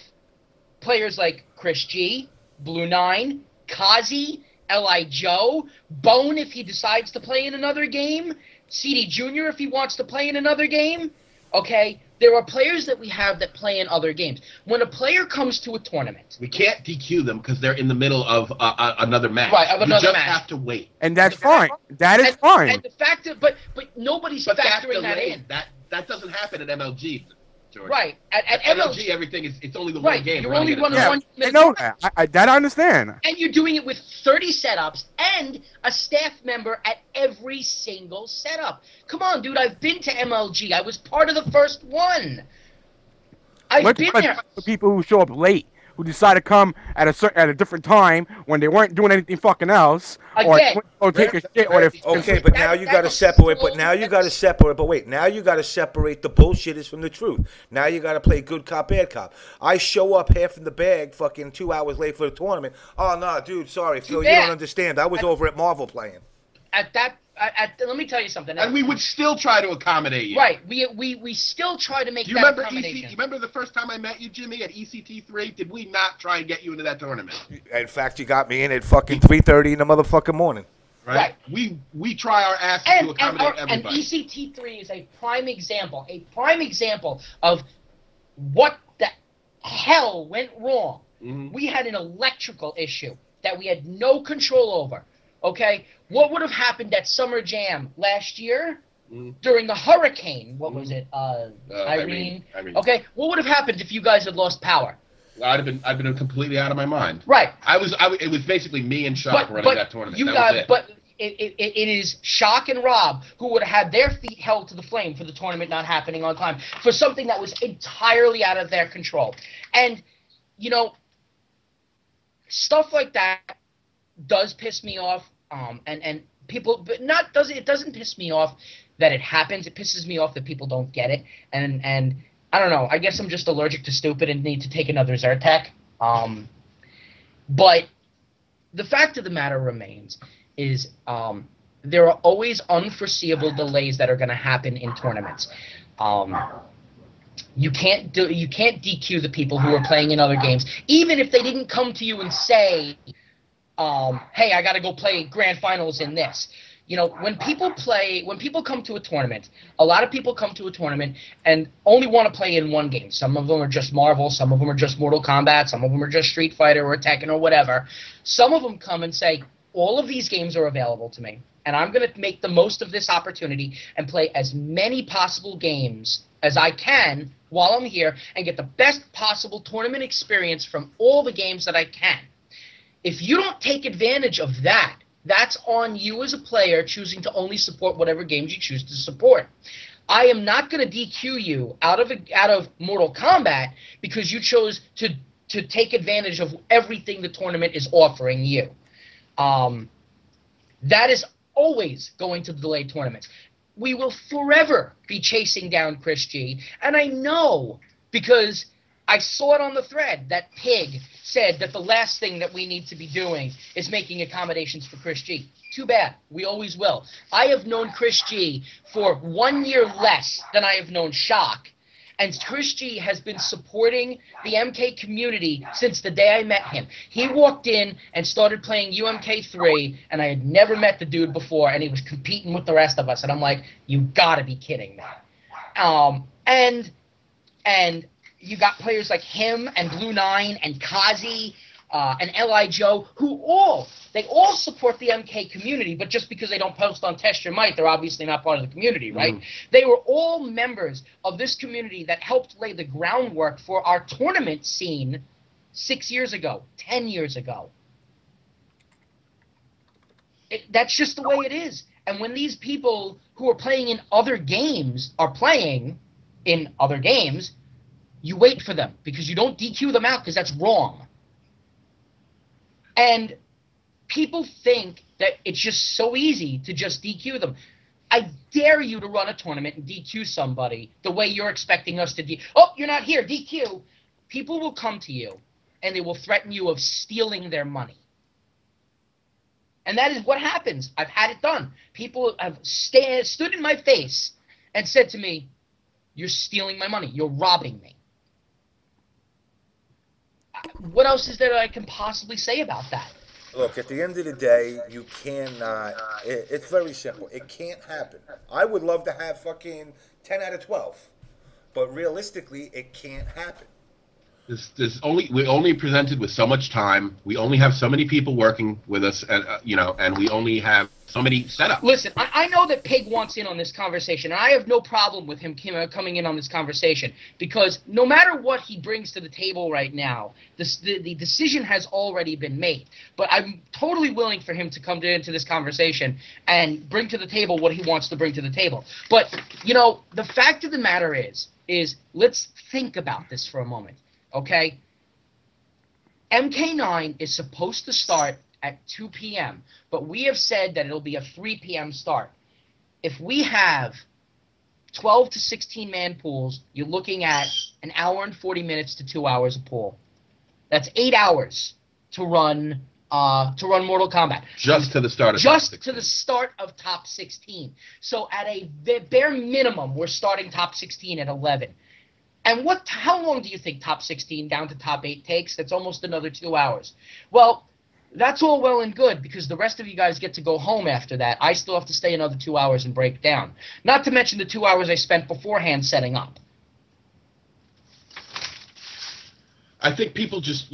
players like Chris G, Blue 9, Kazi, L.I. Joe, Bone if he decides to play in another game, CDjr if he wants to play in another game. Okay, there are players that we have that play in other games. When a player comes to a tournament, We can't DQ them because they're in the middle of another match. Right, of another you just match. have to wait. And that's fine. That is fine. and the fact that, but nobody's But that's factoring that delayed. in. That doesn't happen at MLG, George. Right, at MLG, everything is it's only the Right, one game. you're running only at a running time. one. I know that. That I understand. And you're doing it with 30 setups and a staff member at every single setup. Come on, dude. I've been to MLG. I was part of the first one. I've been there. For people who show up late, who decide to come at a different time when they weren't doing anything fucking else, Again. or take a shit, or if Okay, but now you got to separate. But now you got to separate. But wait, now you got to separate the bullshitters from the truth. Now you got to play good cop, bad cop. I show up half in the bag, fucking 2 hours late for the tournament. Oh no, dude, sorry, Phil, you bad. don't understand. I was over at Marvel playing. Let me tell you something. And we would still try to accommodate you. Right. We still try to make Do you that remember accommodation. you remember the first time I met you, Jimmy, at ECT3? Did we not try and get you into that tournament? In fact, you got me in at fucking 3:30 in the motherfucking morning. Right. We try our asses to accommodate and everybody. ECT3 is a prime example of what the hell went wrong. Mhm. We had an electrical issue that we had no control over. Okay, what would have happened at Summer Jam last year during the hurricane? What was it? Irene. Okay, what would have happened if you guys had lost power? I've been completely out of my mind. Right. It was basically me and Shock running that tournament. It is Shock and Rob who would have had their feet held to the flame for the tournament not happening on time for something that was entirely out of their control. And you know, stuff like that does piss me off. And people, but it doesn't piss me off that it happens. It pisses me off that people don't get it. And I don't know. I guess I'm just allergic to stupid and need to take another Zyrtec. But the fact of the matter remains is there are always unforeseeable delays that are going to happen in tournaments. You can't DQ the people who are playing in other games, even if they didn't come to you and say, hey, I got to go play grand finals in this. You know, when people come to a tournament, a lot of people come to a tournament and only want to play in one game. Some of them are just Marvel, some of them are just Mortal Kombat, some of them are just Street Fighter or Tekken or whatever. Some of them come and say, all of these games are available to me, and I'm going to make the most of this opportunity and play as many possible games as I can while I'm here and get the best possible tournament experience from all the games that I can. If you don't take advantage of that, that's on you as a player choosing to only support whatever games you choose to support. I am not going to DQ you out of Mortal Kombat because you chose to take advantage of everything the tournament is offering you. That is always going to delay tournaments. We will forever be chasing down Chris G, and I know because I saw it on the thread that Pig said that the last thing that we need to be doing is making accommodations for Chris G. Too bad. We always will. I have known Chris G for 1 year less than I have known Shock, and Chris G has been supporting the MK community since the day I met him. He walked in and started playing UMK3, and I had never met the dude before, and he was competing with the rest of us, and I'm like, you gotta be kidding me. And you got players like him and Blue Nine and Kazi and L.I. Joe, who all support the MK community, but just because they don't post on Test Your Might, they're obviously not part of the community, right? They were all members of this community that helped lay the groundwork for our tournament scene 6 years ago, 10 years ago. That's just the way it is. And when these people who are playing in other games are playing in other games, you wait for them because you don't DQ them out because that's wrong. And people think that it's just so easy to just DQ them. I dare you to run a tournament and DQ somebody the way you're expecting us to DQ. Oh, you're not here, DQ. People will come to you and they will threaten you of stealing their money. And that is what happens. I've had it done. People have stood in my face and said to me, you're stealing my money. You're robbing me. What else is there that I can possibly say about that? Look, at the end of the day, you cannot. It's very simple. It can't happen. I would love to have fucking 10 out of 12, but realistically, it can't happen. We're only presented with so much time. We only have so many people working with us, and and we only have so many setups. Listen, I know that Pig wants in on this conversation, and I have no problem with him coming in on this conversation, because no matter what he brings to the table right now, the decision has already been made. But I'm totally willing for him to come into this conversation and bring to the table what he wants to bring to the table. But, the fact of the matter is let's think about this for a moment. Okay, MK9 is supposed to start at 2 p.m., but we have said that it'll be a 3 p.m. start. If we have 12 to 16-man pools, you're looking at an hour and 40 minutes to 2 hours a pool. That's 8 hours to run Mortal Kombat. Just to the start of Just to the start of top 16. So at a bare minimum, we're starting top 16 at 11. And how long do you think top 16 down to top 8 takes? That's almost another 2 hours. Well, that's all well and good, because the rest of you guys get to go home after that. I still have to stay another 2 hours and break down. Not to mention the 2 hours I spent beforehand setting up. I think people just,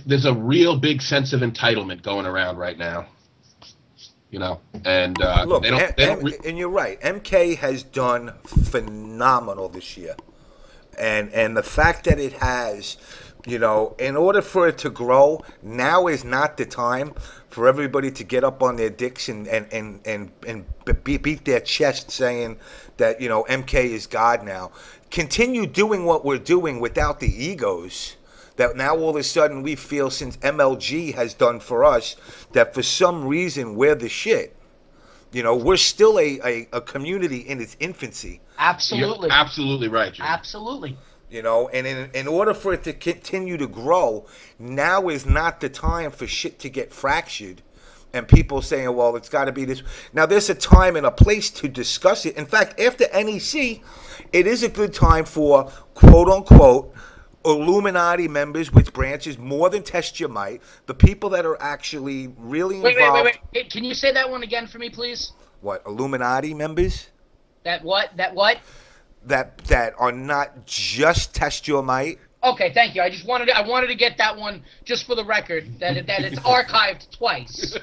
there's a real big sense of entitlement going around right now. And Look, and you're right. MK has done phenomenal this year. And the fact that it has, in order for it to grow, now is not the time for everybody to get up on their dicks and beat their chest saying that, MK is God now. Continue doing what we're doing without the egos that now all of a sudden we feel, since MLG has done for us, that for some reason we're the shit. We're still a community in its infancy. Absolutely. You're absolutely right, Jim. Absolutely. And in order for it to continue to grow, now is not the time for shit to get fractured and people saying, well, it's got to be this. Now, there's a time and a place to discuss it. In fact, after NEC, it is a good time for, quote-unquote, Illuminati members, which branches more than Test Your Might, the people that are actually really involved. Wait. Can you say that one again for me, please? What, Illuminati members? That what? That what? That are not just Test Your Might. Okay, thank you. I wanted to get that one just for the record, that it's archived twice.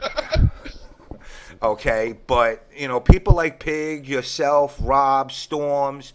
Okay, but people like Pig, yourself, Rob, Storms,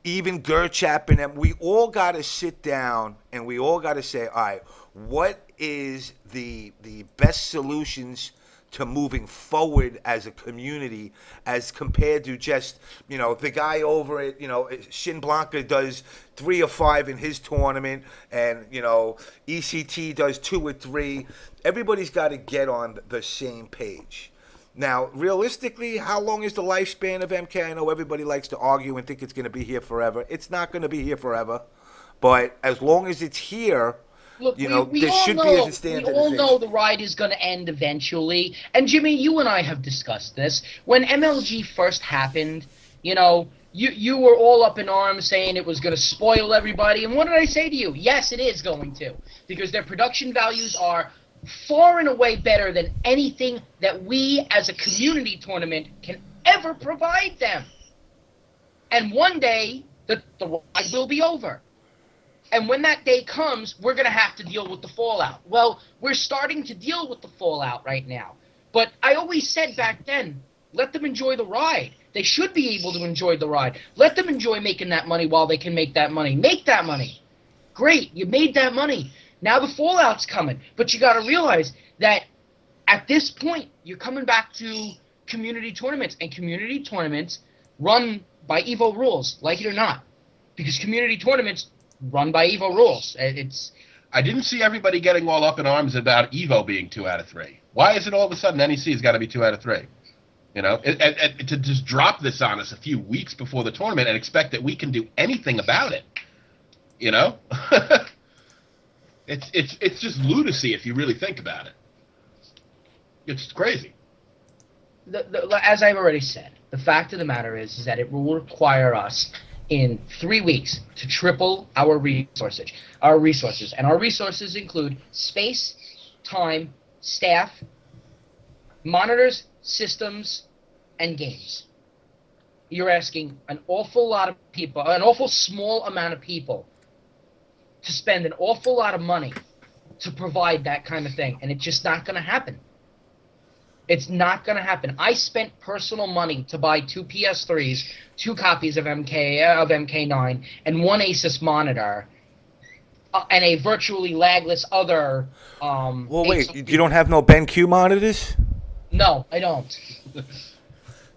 even Gerchap and them, we all got to sit down and we all got to say, all right, what is the best solutions to moving forward as a community, as compared to just, the guy over at, Shin Blanca does 3 or 5 in his tournament, and, ECT does 2 or 3. Everybody's got to get on the same page. Now, realistically, how long is the lifespan of MK? I know everybody likes to argue and think it's going to be here forever. It's not going to be here forever. But as long as it's here, Look, we there all should know, be a standard. We all know the ride is going to end eventually. And Jimmy, you and I have discussed this. When MLG first happened, you were all up in arms saying it was going to spoil everybody. And what did I say to you? Yes, it is going to. Because their production values are far and away better than anything that we as a community tournament can ever provide them. And one day, the ride will be over. And when that day comes, we're going to have to deal with the fallout. Well, we're starting to deal with the fallout right now. But I always said back then, let them enjoy the ride. They should be able to enjoy the ride. Let them enjoy making that money while they can make that money. Make that money. Great, you made that money. Now the fallout's coming. But you got to realize that at this point, you're coming back to community tournaments. And community tournaments run by EVO rules, like it or not. Because community tournaments run by EVO rules. I didn't see everybody getting all up in arms about EVO being 2 out of 3. Why is it all of a sudden NEC has got to be 2 out of 3? To just drop this on us a few weeks before the tournament and expect that we can do anything about it. It's just lunacy if you really think about it. It's crazy. As I've already said, the fact of the matter is that it will require us in 3 weeks to triple our resources. And our resources include space, time, staff, monitors, systems, and games. You're asking an awful lot of people, an awful small amount of people, to spend an awful lot of money to provide that kind of thing, and it's just not going to happen. It's not going to happen. I spent personal money to buy 2 PS3s, 2 copies of MK9, and 1 Asus monitor, and a virtually lagless other. Well, wait, you don't have no BenQ monitors? No, I don't. All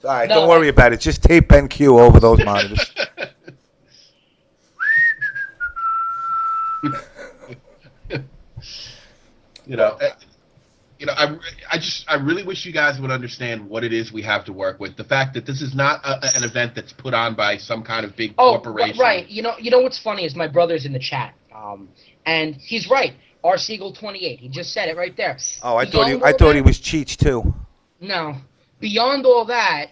right, don't worry about it. Just tape BenQ over those monitors. I really wish you guys would understand what it is we have to work with. The fact that this is not an event that's put on by some kind of big corporation. Right. You know what's funny is my brother's in the chat, and he's right. R. Siegel 28. He just said it right there. Oh, I thought he was Cheech too. No, beyond all that,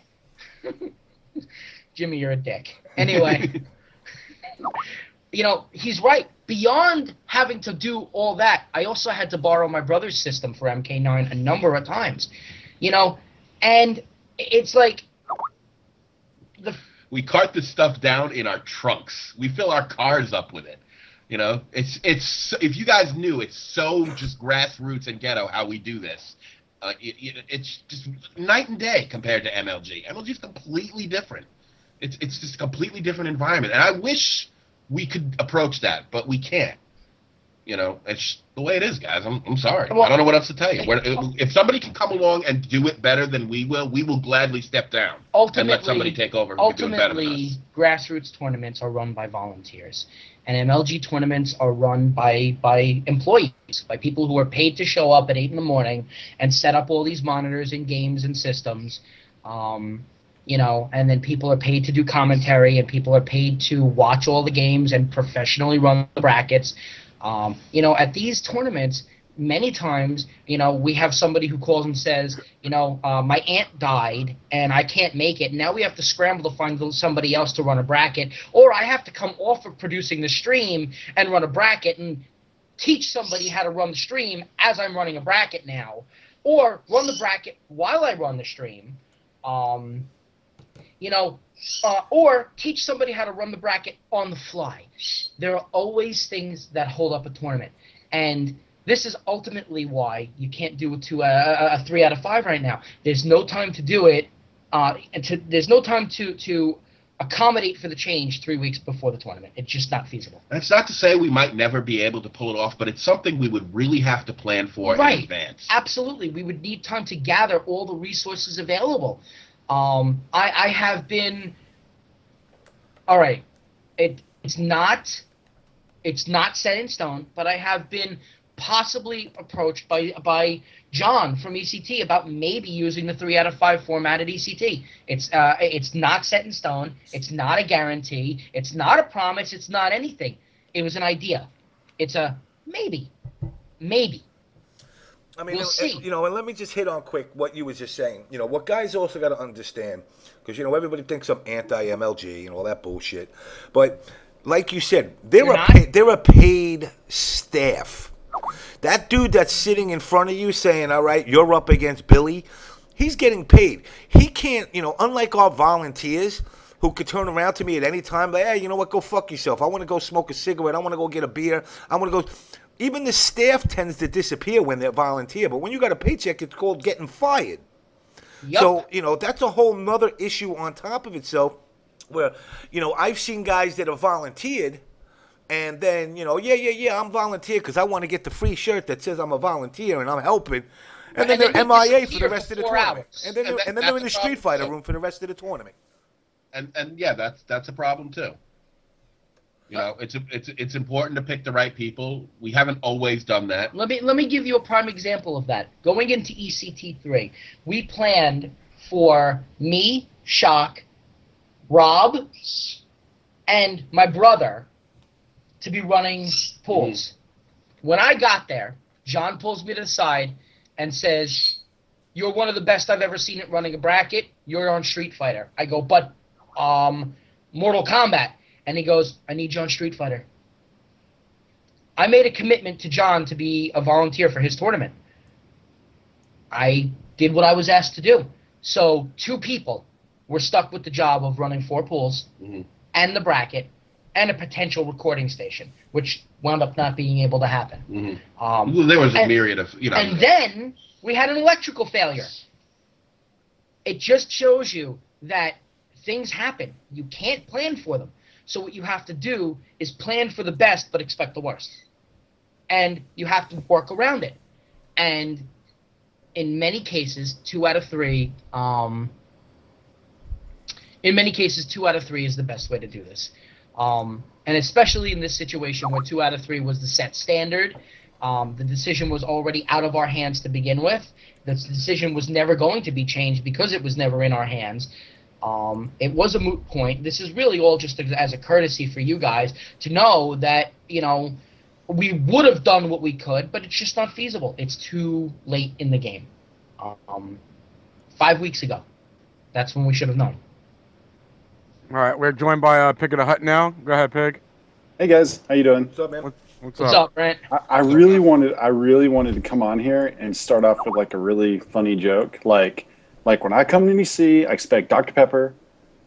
Jimmy, you're a dick. Anyway, he's right. Beyond having to do all that, I also had to borrow my brother's system for MK9 a number of times, and it's like we cart this stuff down in our trunks. We fill our cars up with it. It's if you guys knew, it's so just grassroots and ghetto how we do this. It's just night and day compared to MLG. MLG is completely different. It's just a completely different environment, and I wish we could approach that, but we can't. It's the way it is, guys. I'm sorry. Well, I don't know what else to tell you. If somebody can come along and do it better than we will gladly step down and let somebody take over who can do it better than us. Grassroots tournaments are run by volunteers, and MLG tournaments are run by employees, by people who are paid to show up at 8 in the morning and set up all these monitors and games and systems. And then people are paid to do commentary, and people are paid to watch all the games and professionally run the brackets. At these tournaments, many times, we have somebody who calls and says, my aunt died and I can't make it. Now we have to scramble to find somebody else to run a bracket, or I have to come off of producing the stream and run a bracket and teach somebody how to run the stream as I'm running a bracket now, or run the bracket while I run the stream. Or teach somebody how to run the bracket on the fly. There are always things that hold up a tournament, and this is ultimately why you can't do it to a 3 out of 5 right now. There's no time to do it. There's no time to accommodate for the change 3 weeks before the tournament. It's just not feasible. That's not to say we might never be able to pull it off, but it's something we would really have to plan for in advance. Absolutely. We would need time to gather all the resources available. I have been, all right, it's not set in stone, but I have been possibly approached by John from ECT about maybe using the 3 out of 5 format at ECT. It's not set in stone. It's not a guarantee. It's not a promise. It's not anything. It was an idea. It's a maybe. I mean, we'll see. And let me just hit on quick what you were just saying. What guys also got to understand, because, everybody thinks I'm anti-MLG and all that bullshit. But like you said, they're a paid staff. That dude that's sitting in front of you saying, all right, you're up against Billy, he's getting paid. He can't, unlike our volunteers who could turn around to me at any time, like, hey, you know what, go fuck yourself. I want to go smoke a cigarette. I want to go get a beer. I want to go... Even the staff tends to disappear when they're volunteer, but when you got a paycheck, it's called getting fired. Yep. So, that's a whole nother issue on top of itself where, I've seen guys that have volunteered and then, I'm volunteer because I want to get the free shirt that says I'm a volunteer and I'm helping. And then they're MIA for the rest of the tournament. And then they're in the Street Fighter room for the rest of the tournament. And yeah, that's a problem too. It's important to pick the right people. We haven't always done that. Let me give you a prime example of that. Going into ECT3, we planned for me, Shock, Rob, and my brother to be running pools. When I got there, John pulls me to the side and says, "You're one of the best I've ever seen at running a bracket. You're on Street Fighter." I go, "But Mortal Kombat." And he goes, "I need you on Street Fighter." I made a commitment to John to be a volunteer for his tournament. I did what I was asked to do. So 2 people were stuck with the job of running 4 pools and the bracket and a potential recording station, which wound up not being able to happen. Well, there was a myriad of, you know. And then we had an electrical failure. It just shows you that things happen. You can't plan for them. So what you have to do is plan for the best but expect the worst. And you have to work around it. And in many cases, 2 out of 3, is the best way to do this. And especially in this situation where 2 out of 3 was the set standard, the decision was already out of our hands to begin with. The decision was never going to be changed because it was never in our hands. It was a moot point. This is really all just as a courtesy for you guys to know that, you know, we would have done what we could, but it's just not feasible. It's too late in the game. 5 weeks ago. That's when we should have known. All right, we're joined by Pig of the Hut now. Go ahead, Pig. Hey guys, how you doing? What's up, man? What's up, Brent? I really wanted to come on here and start off with like a really funny joke. Like when I come to NEC, I expect Dr. Pepper.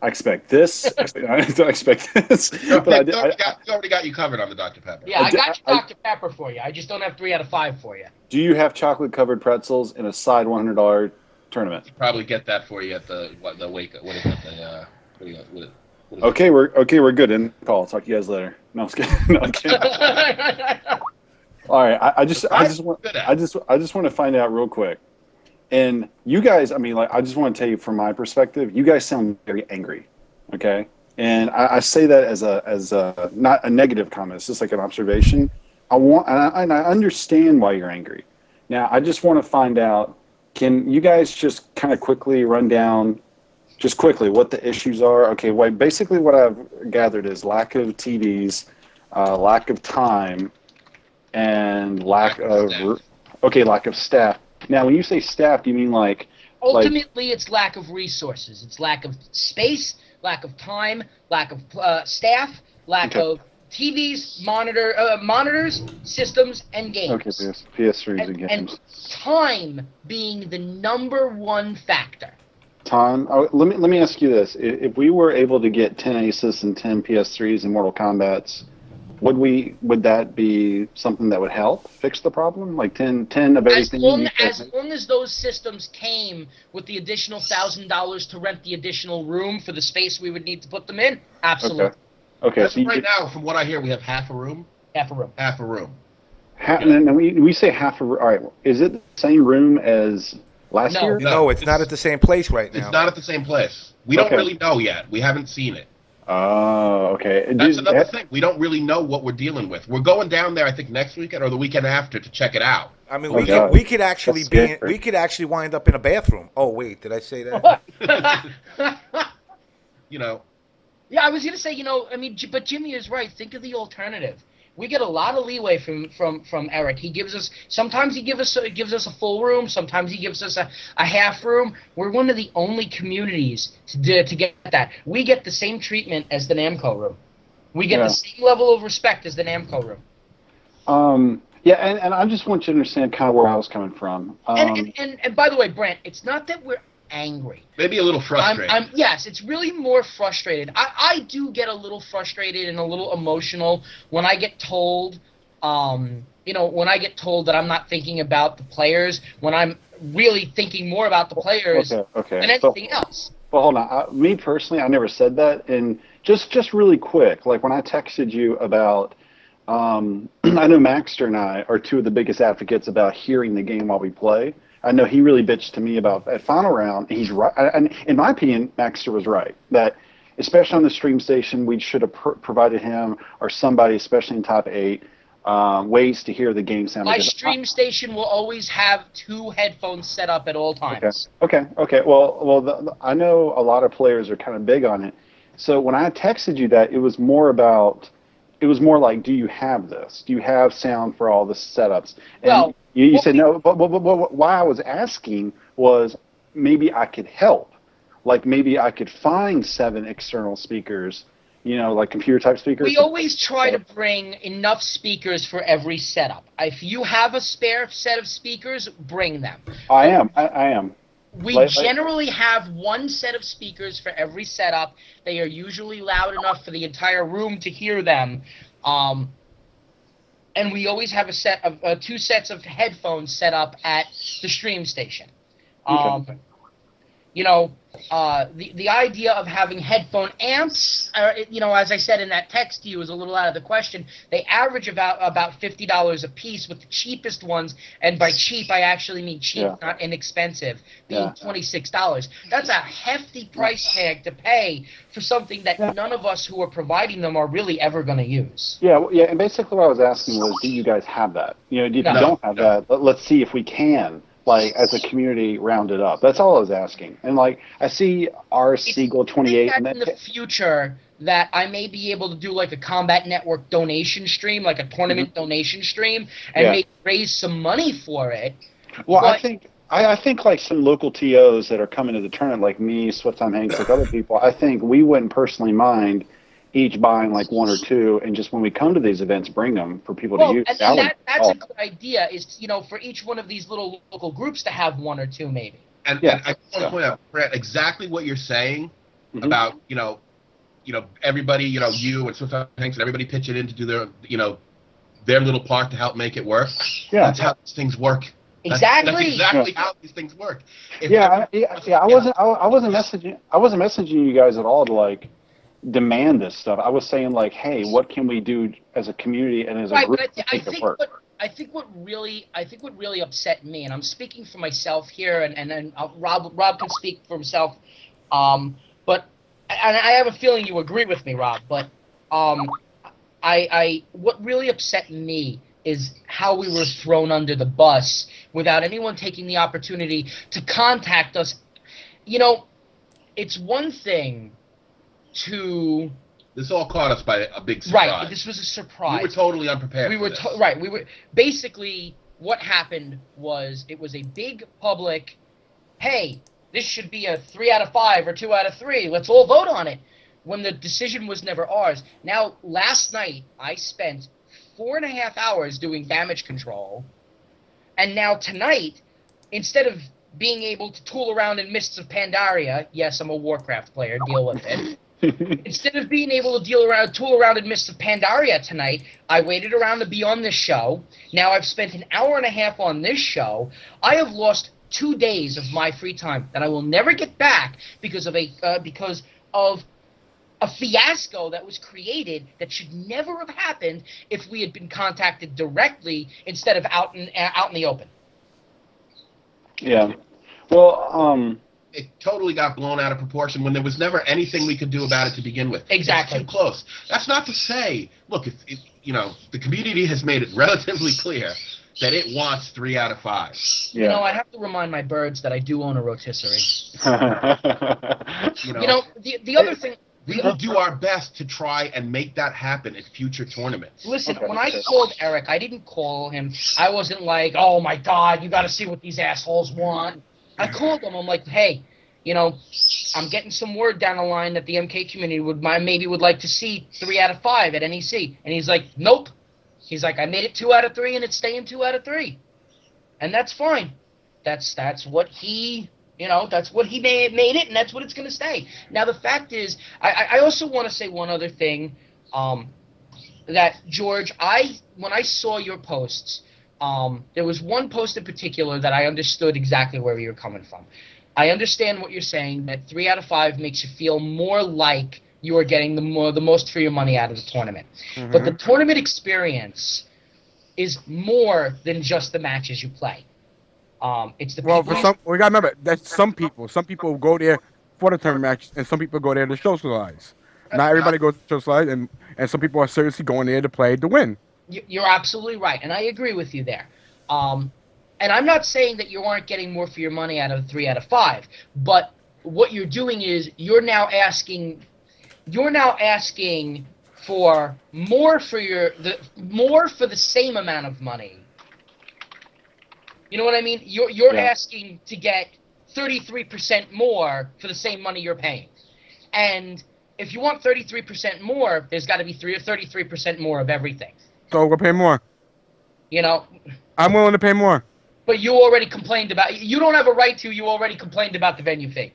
I expect this. I expect this. No, But we already got you covered on the Dr. Pepper. Yeah, I got you Dr. Pepper for you. I just don't have 3 out of 5 for you. do you have chocolate-covered pretzels in a side $100 tournament? Probably get that for you at the wake. What is it? What is it? Okay, we're good. In call. Talk to you guys later. No, I'm just kidding. No, I'm kidding. All right, I just want to find out real quick. And you guys, I mean, like, I just want to tell you from my perspective, you guys sound very angry, okay? And I say that as a not a negative comment. It's just like an observation. And I understand why you're angry. Now, I just want to find out, can you guys just kind of quickly run down, just quickly, what the issues are? Okay, well, basically what I've gathered is lack of TVs, lack of time, and lack of staff. Now, when you say staff, do you mean like... Ultimately, it's lack of resources. It's lack of space, lack of time, lack of staff, lack of TVs, monitors, systems, and games. Okay, PS3s and games. And time being the #1 factor. Time. Oh, let me ask you this: if we were able to get 10 Asus and 10 PS3s in Mortal Kombat's, would that be something that would help fix the problem? Like 10 of everything? As long as those systems came with the additional $1,000 to rent the additional room for the space we would need to put them in, absolutely. Okay. So right now, from what I hear, we have half a room. Half a room. Half a room. And we say half a room. All right, is it the same room as last year? No, it's not at the same place right now. It's not at the same place. We don't really know yet. We haven't seen it. Oh, okay. That's another thing. We don't really know what we're dealing with. We're going down there, I think, next weekend or the weekend after to check it out. I mean, we could actually wind up in a bathroom. Oh wait, did I say that? You know. Yeah, I was gonna say, I mean, but Jimmy is right. Think of the alternative. We get a lot of leeway from Eric. Sometimes he gives us a full room. Sometimes he gives us a half room. We're one of the only communities to get that. We get the same treatment as the Namco room. We get the same level of respect as the Namco room. Yeah, and I just want you to understand kind of where I was coming from. And by the way, Brent, it's not that we're angry. Maybe a little frustrated. Yes, it's really more frustrated. I do get a little frustrated and a little emotional when I get told, when I get told that I'm not thinking about the players, when I'm really thinking more about the players than anything else. Well, hold on. Me personally, I never said that. And just really quick, like when I texted you about, I know Maxter and I are 2 of the biggest advocates about hearing the game while we play. I know he really bitched to me about at final round. He's right, and in my opinion, Maxter was right. That especially on the stream station, we should have provided him or somebody, especially in top 8, ways to hear the game sound. My stream station will always have 2 headphones set up at all times. Okay. Well, I know a lot of players are kind of big on it. So when I texted you that, it was more like, do you have this? Do you have sound for all the setups? And you said no, but why I was asking was maybe I could help. Like maybe I could find 7 external speakers You know, like computer type speakers. We always try to bring enough speakers for every setup. If you have a spare set of speakers, bring them. I am. We generally have one set of speakers for every setup. They are usually loud enough for the entire room to hear them. And we always have a set of 2 sets of headphones set up at the stream station. You know, the idea of having headphone amps, you know, as I said in that text to you, is a little out of the question. They average about $50 a piece, with the cheapest ones, and by cheap I actually mean cheap, not inexpensive, being $26. That's a hefty price tag to pay for something that none of us who are providing them are really ever going to use. Yeah, and basically what I was asking was, do you guys have that? You know, if you don't have that, let's see if we can, like, as a community, round it up. That's all I was asking. And, like, I see our Siegel 28. In the future, that I may be able to do, like, a Combat Network donation stream, like a tournament donation stream, and maybe raise some money for it. Well, but I think, like, some local TOs that are coming to the tournament, like me, Swift Time Hanks, like other people, I think we wouldn't personally mind each buying like 1 or 2, and just when we come to these events, bring them for people to use. That's a good idea. Is, you know, for each one of these little local groups to have 1 or 2, maybe. And I want to point out, Brett, exactly what you're saying about you know everybody, you know, you and Swift Hanks and everybody pitching in to do their little part to help make it work. Yeah, that's how these things work. Exactly. That's exactly how these things work. I wasn't messaging you guys at all to, like, demand this stuff. I was saying, like, hey, what can we do as a community and as a group to make it work? I think what really upset me, and I'm speaking for myself here, and then Rob can speak for himself, but I have a feeling you agree with me, Rob. But what really upset me is how we were thrown under the bus without anyone taking the opportunity to contact us. You know, it's one thing to... This all caught us by a big surprise. Right, this was a surprise. We were totally unprepared for this. Right, we were... Basically, what happened was, it was a big public, hey, this should be a 3 out of 5 or 2 out of 3, let's all vote on it, when the decision was never ours. Now, last night, I spent 4.5 hours doing damage control, and now tonight, instead of being able to tool around in Mists of Pandaria, yes, I'm a Warcraft player, deal with it, instead of being able to tool around in Mists of Pandaria tonight, I waited around to be on this show. Now I've spent an hour and a half on this show. I have lost 2 days of my free time that I will never get back because of a fiasco that was created that should never have happened if we had been contacted directly instead of out in the open. Yeah. Well, it totally got blown out of proportion when there was never anything we could do about it to begin with. Exactly. It's too close. That's not to say, look, you know, the community has made it relatively clear that it wants 3 out of 5. Yeah. You know, I have to remind my birds that I do own a rotisserie. You know, the other thing... We will do our best to try and make that happen at future tournaments. Listen, when I called Eric, I didn't call him. I wasn't like, oh, my God, you got to see what these assholes want. I called him. I'm like, hey, you know, I'm getting some word down the line that the MK community would like to see 3 out of 5 at NEC. And he's like, nope. He's like, I made it 2 out of 3, and it's staying 2 out of 3. And that's fine. That's what he... You know, that's what he made it, and that's what it's going to stay. Now, the fact is, I also want to say one other thing, that, George, when I saw your posts, there was one post in particular that I understood exactly where you were coming from. I understand what you're saying, that 3 out of 5 makes you feel more like you are getting the most for your money out of the tournament. Mm-hmm. But the tournament experience is more than just the matches you play. It's the we gotta remember that some people go there for the tournament match, and some people go there to socialize. Not everybody goes to socialize, and some people are seriously going there to play to win. You're absolutely right, and I agree with you there. And I'm not saying that you aren't getting more for your money out of 3 out of 5, but what you're doing is you're now asking for more for the same amount of money. You know what I mean? You're asking to get 33% more for the same money you're paying. And if you want 33% more, there's got to be 33% more of everything. So we'll pay more. You know. I'm willing to pay more. But you already complained about. You don't have a right to. You already complained about the venue fee.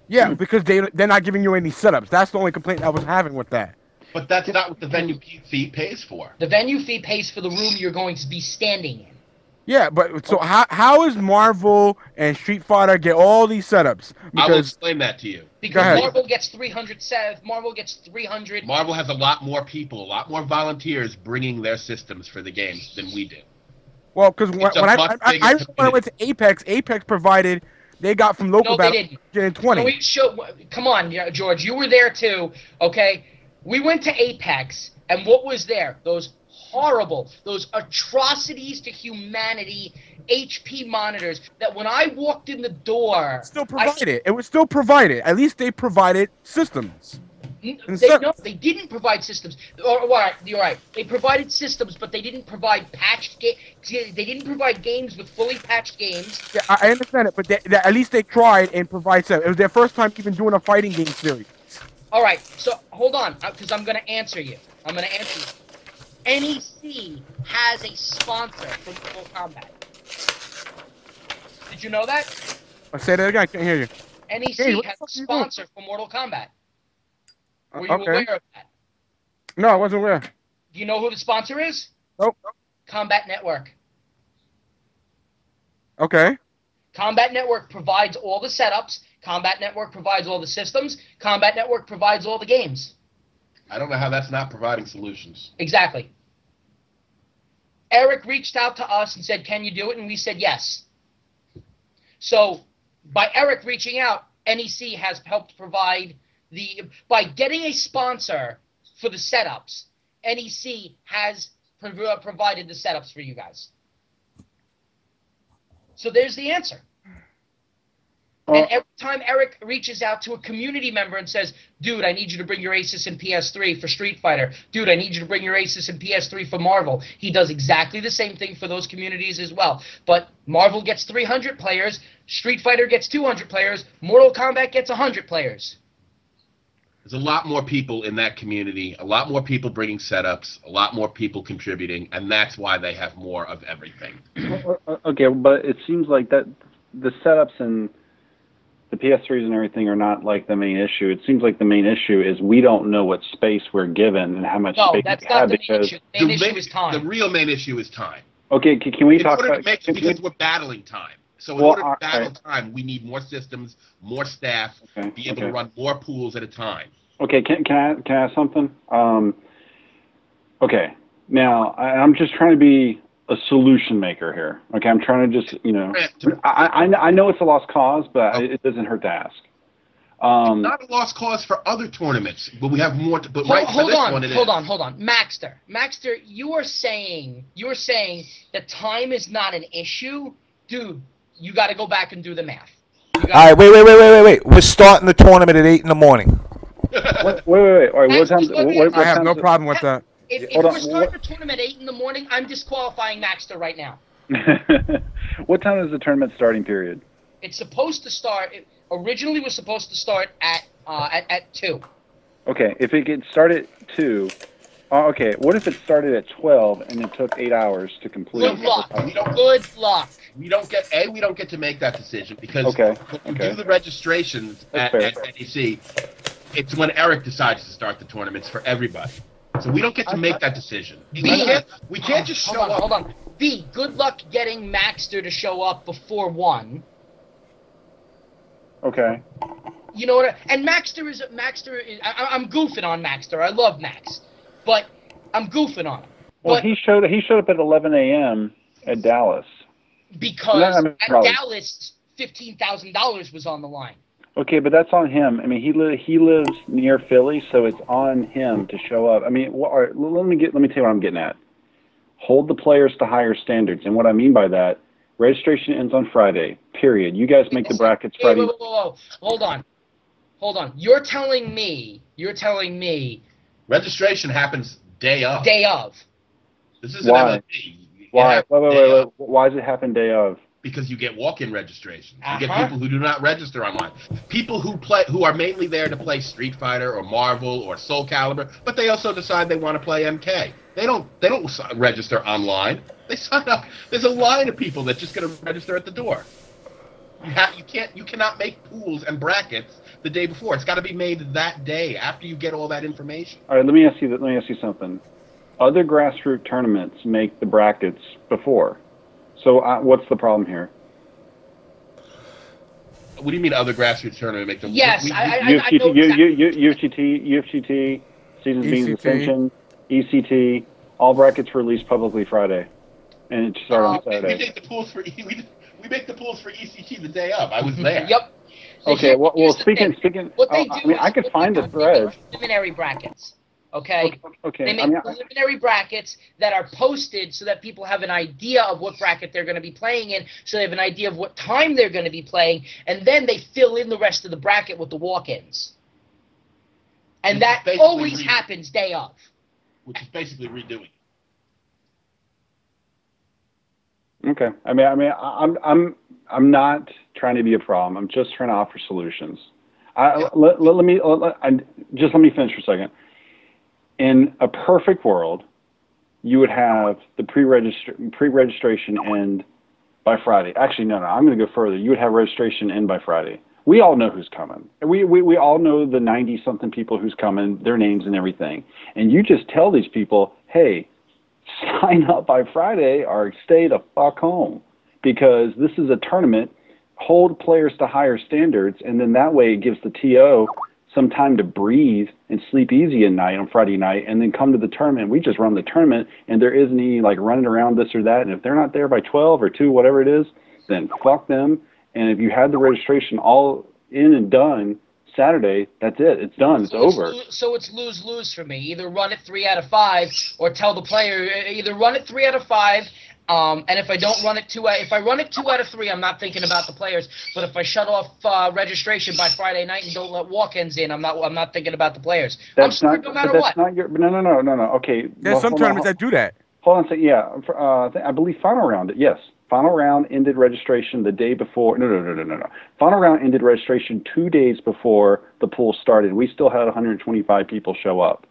Yeah, because they're not giving you any setups. That's the only complaint I was having with that. But that's not what the venue fee pays for. The venue fee pays for the room you're going to be standing in. Yeah, but so how is Marvel and Street Fighter get all these setups? I will explain that to you. Because Marvel gets 300 Marvel gets 300. Marvel has a lot more people, a lot more volunteers bringing their systems for the games than we do. Well, because when I went to Apex provided they got from local battle getting 20. Come on, George, you were there too. Okay, we went to Apex, and what was there? Those horrible, those atrocities to humanity HP monitors that when I walked in the door... Still provided. It was still provided. At least they provided systems. They didn't provide systems. All right. They provided systems, but they didn't provide They didn't provide games with fully patched games. Yeah, I understand it, but at least they tried and provided stuff. It was their first time even doing a fighting game series. All right, so hold on, because I'm going to answer you. NEC has a sponsor for Mortal Kombat. Did you know that? Say that again. I can't hear you. NEC has a sponsor for Mortal Kombat. Were you aware of that? No, I wasn't aware. Do you know who the sponsor is? Nope. Combat Network. Okay. Combat Network provides all the setups. Combat Network provides all the systems. Combat Network provides all the games. I don't know how that's not providing solutions. Exactly. Eric reached out to us and said, can you do it? And we said yes. So by Eric reaching out, NEC has helped provide by getting a sponsor for the setups, NEC has provided the setups for you guys. So there's the answer. And every time Eric reaches out to a community member and says, dude, I need you to bring your Asus and PS3 for Street Fighter. Dude, I need you to bring your Asus and PS3 for Marvel. He does exactly the same thing for those communities as well. But Marvel gets 300 players, Street Fighter gets 200 players, Mortal Kombat gets 100 players. There's a lot more people in that community, a lot more people bringing setups, a lot more people contributing, and that's why they have more of everything. Okay, but it seems like that the setups and the PS3s and everything are not like the main issue. It seems like the main issue is we don't know what space we're given and how much space we have because the main issue is time. The real main issue is time. Okay, can we talk about because we're battling time. So in order to battle time, we need more systems, more staff, be able to run more pools at a time. Okay, can I ask something? Okay, now I'm just trying to be a solution maker here. Okay, I'm trying to just, I know it's a lost cause, but it doesn't hurt to ask. It's not a lost cause for other tournaments, but we have more. But hold on, Maxter, you are saying that time is not an issue, dude. You got to go back and do the math. All right, wait. We're starting the tournament at 8 in the morning. Wait. All right, what time? I have no problem with that. If we're starting the tournament at 8 in the morning, I'm disqualifying Maxter right now. What time is the tournament starting period? It's supposed to start. It originally was supposed to start at 2. Okay, if it gets started at 2. Okay, what if it started at 12 and it took 8 hours to complete? Good luck. Good luck. We don't get to make that decision because when we do the registrations at NEC, it's when Eric decides to start the tournaments for everybody. So we don't get to make that decision. We can't just show up. Hold on. B, good luck getting Maxter to show up before 1. Okay. You know what? And Maxter is. I'm goofing on Maxter. I love Max, but I'm goofing on him. Well, he showed up at 11 a.m. at Dallas. Because at Dallas, $15,000 was on the line. Okay, but that's on him. I mean, he lives near Philly, so it's on him to show up. I mean, let me tell you what I'm getting at. Hold the players to higher standards, and what I mean by that, registration ends on Friday. Period. You guys make the brackets Friday. Whoa. Hold on. You're telling me. Registration happens day of. Day of. This is an MLB. Why? Wait. Why does it happen day of? because you get walk-in registrations. You get people who do not register online. People who are mainly there to play Street Fighter or Marvel or Soul Calibur, but they also decide they want to play MK. They don't register online. They sign up. There's a line of people that just going to register at the door. You cannot make pools and brackets the day before. It's got to be made that day after you get all that information. All right, let me ask you something. Other grassroots tournaments make the brackets before. So what's the problem here? What do you mean other grassroots tournaments make them? Yes, UFGT, Seasons Beings Ascension, ECT, all brackets released publicly Friday, and it started on Saturday. We make the pools for ECT the day of. I was there. Yep. Okay. Well, speaking. What they do I mean, I could find the thread. Preliminary brackets. Okay. Okay. They make preliminary brackets that are posted so that people have an idea of what bracket they're going to be playing in, so they have an idea of what time they're going to be playing, and then they fill in the rest of the bracket with the walk-ins. And that always happens day of. Which is basically redoing. Okay. I mean, I'm not trying to be a problem. I'm just trying to offer solutions. Let me finish for a second. In a perfect world, you would have the pre-registration end by Friday. Actually, no. I'm going to go further. You would have registration end by Friday. We all know who's coming. We all know the 90-something people who's coming, their names and everything. And you just tell these people, hey, sign up by Friday or stay the fuck home, because this is a tournament. Hold players to higher standards, and then that way it gives the TO some time to breathe and sleep easy at night on Friday night, and then come to the tournament. We just run the tournament, and there isn't any like running around this or that. And if they're not there by 12 or 2, whatever it is, then fuck them. And if you had the registration all in and done Saturday, that's it. It's done. It's over. So it's lose-lose for me. Either run it 3 out of 5, or tell the player either run it 3 out of 5. And if I don't run it if I run it 2 out of 3, I'm not thinking about the players. But if I shut off registration by Friday night and don't let walk-ins in, I'm not thinking about the players. I'm screwed no matter what. Not your, no. Okay. There's some tournaments that do that. Hold on a second. Yeah. I believe final round. Yes. Final round ended registration the day before. No. Final round ended registration 2 days before the pool started. We still had 125 people show up.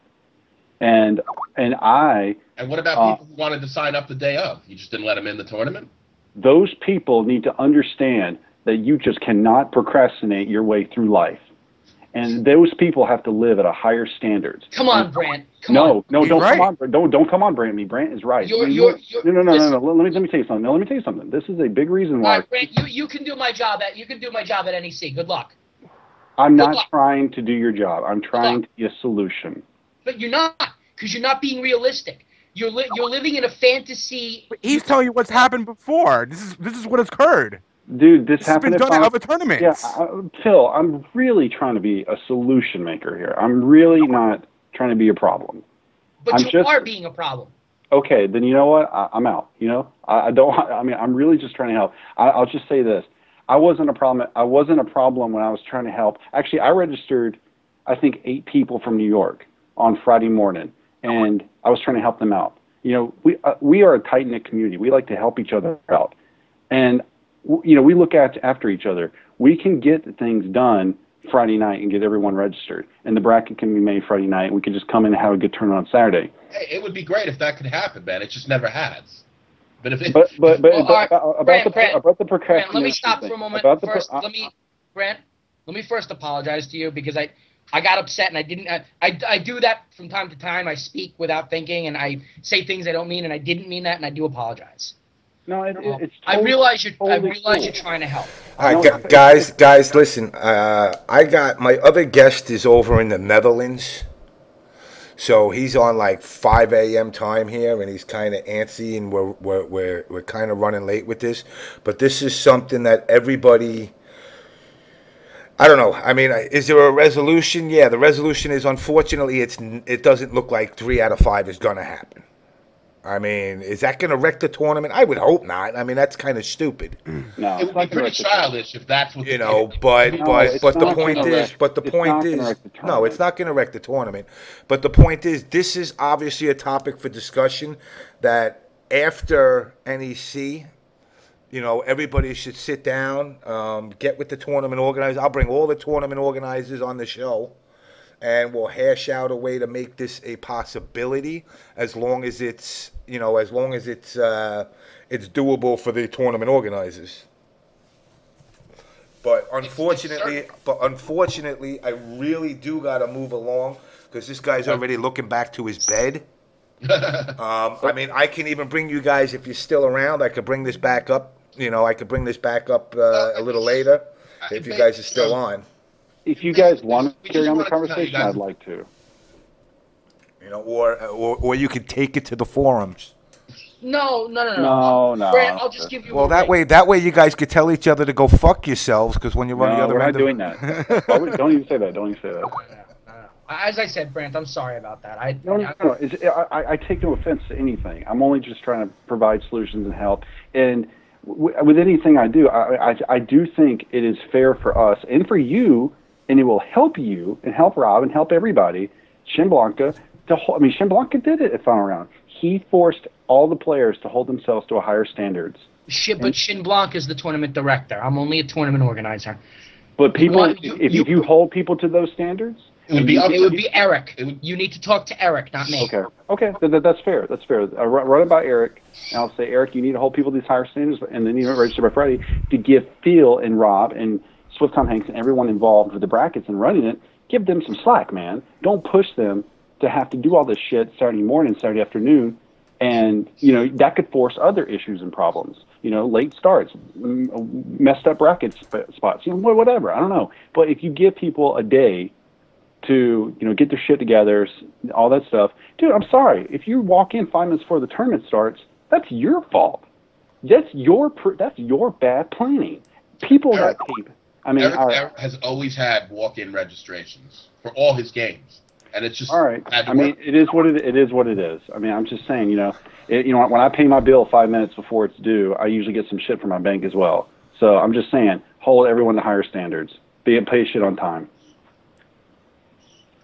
And what about people who wanted to sign up the day of? You just didn't let them in the tournament? Those people need to understand that you just cannot procrastinate your way through life. And those people have to live at a higher standard. Come on, Brant. No, don't come on. Don't come on, Brant. Brant is right. No. Let me tell you something. No, let me tell you something. This is a big reason why. All right, Brant, you can do my job at NEC. Good luck. I'm not trying to do your job. I'm trying to be a solution. But you're not, because you're not being realistic. You're living in a fantasy. But he's telling you what's happened before. This is what has occurred. Dude, this happened has been done at other tournaments. Yeah, Phil, I'm really trying to be a solution maker here. I'm really not trying to be a problem. But you are being a problem. Okay, then you know what? I'm out. You know, I'm really just trying to help. I'll just say this: I wasn't a problem. I wasn't a problem when I was trying to help. Actually, I registered, I think, 8 people from New York on Friday morning, and I was trying to help them out. You know, we are a tight-knit community. We like to help each other out, and you know, we look after each other. We can get things done Friday night and get everyone registered, and the bracket can be made Friday night. We can just come in and have a good tournament on Saturday. Hey, it would be great if that could happen, man. It just never has. But if it, about the procrastination. Brant, let me stop for a moment. Brant, let me first apologize to you, because I got upset and I didn't. I do that from time to time. I speak without thinking and I say things I don't mean, and I didn't mean that, and I do apologize. No, it's totally, I realize you're trying to help. All right, guys, listen. I got my other guest is over in the Netherlands, so he's on like 5 a.m. time here, and he's kind of antsy, and we're kind of running late with this. But this is something that everybody. I don't know. I mean, is there a resolution? Yeah, the resolution is, unfortunately, it doesn't look like 3 out of 5 is going to happen. I mean, is that going to wreck the tournament? I would hope not. I mean, that's kind of stupid. No, it would be pretty childish if that's what but the point is, no, it's not going to wreck the tournament. But the point is, this is obviously a topic for discussion that after NEC, you know, everybody should sit down, get with the tournament organizers. I'll bring all the tournament organizers on the show, and we'll hash out a way to make this a possibility, as long as it's, you know, as long as it's doable for the tournament organizers. But unfortunately, I really do gotta move along because this guy's already looking back to his bed. I mean, I can even bring you guys, if you're still around, I could bring this back up. You know, I could bring this back up a little later if you guys are still on. If you guys want to carry on the conversation, I'd like to. You know, or you could take it to the forums. No. Brant, I'll just give you. Well, that way you guys could tell each other to go fuck yourselves, because when you're on the other end, we're not doing that. Don't even say that. Don't even say that. As I said, Brant, I'm sorry about that. No. I take no offense to anything. I'm only just trying to provide solutions and help. And with anything I do, I do think it is fair for us and for you, and it will help you and help Rob and help everybody. Shin Blanca did it at Final Round. He forced all the players to hold themselves to a higher standards. But Shin Blanc is the tournament director. I'm only a tournament organizer. But people, if you hold people to those standards, it would be Eric. You need to talk to Eric, not me. Okay. That's fair. That's fair. I'll run it by Eric, and I'll say, Eric, you need to hold people to these higher standards, and then you register by Friday to give Phil and Rob and Swift Tom Hanks and everyone involved with the brackets and running it, give them some slack, man. Don't push them to have to do all this shit Saturday morning, Saturday afternoon, and that could force other issues and problems. Late starts, messed up bracket spots, whatever. I don't know. But if you give people a day to get their shit together, all that stuff, dude, I'm sorry. If you walk in 5 minutes before the tournament starts, that's your fault. That's your bad planning. People got paid. I mean, Eric has always had walk-in registrations for all his games, and it's just all right. I mean, it is what it is. I mean, I'm just saying, when I pay my bill 5 minutes before it's due, I usually get some shit from my bank as well. So I'm just saying, hold everyone to higher standards. Pay shit on time.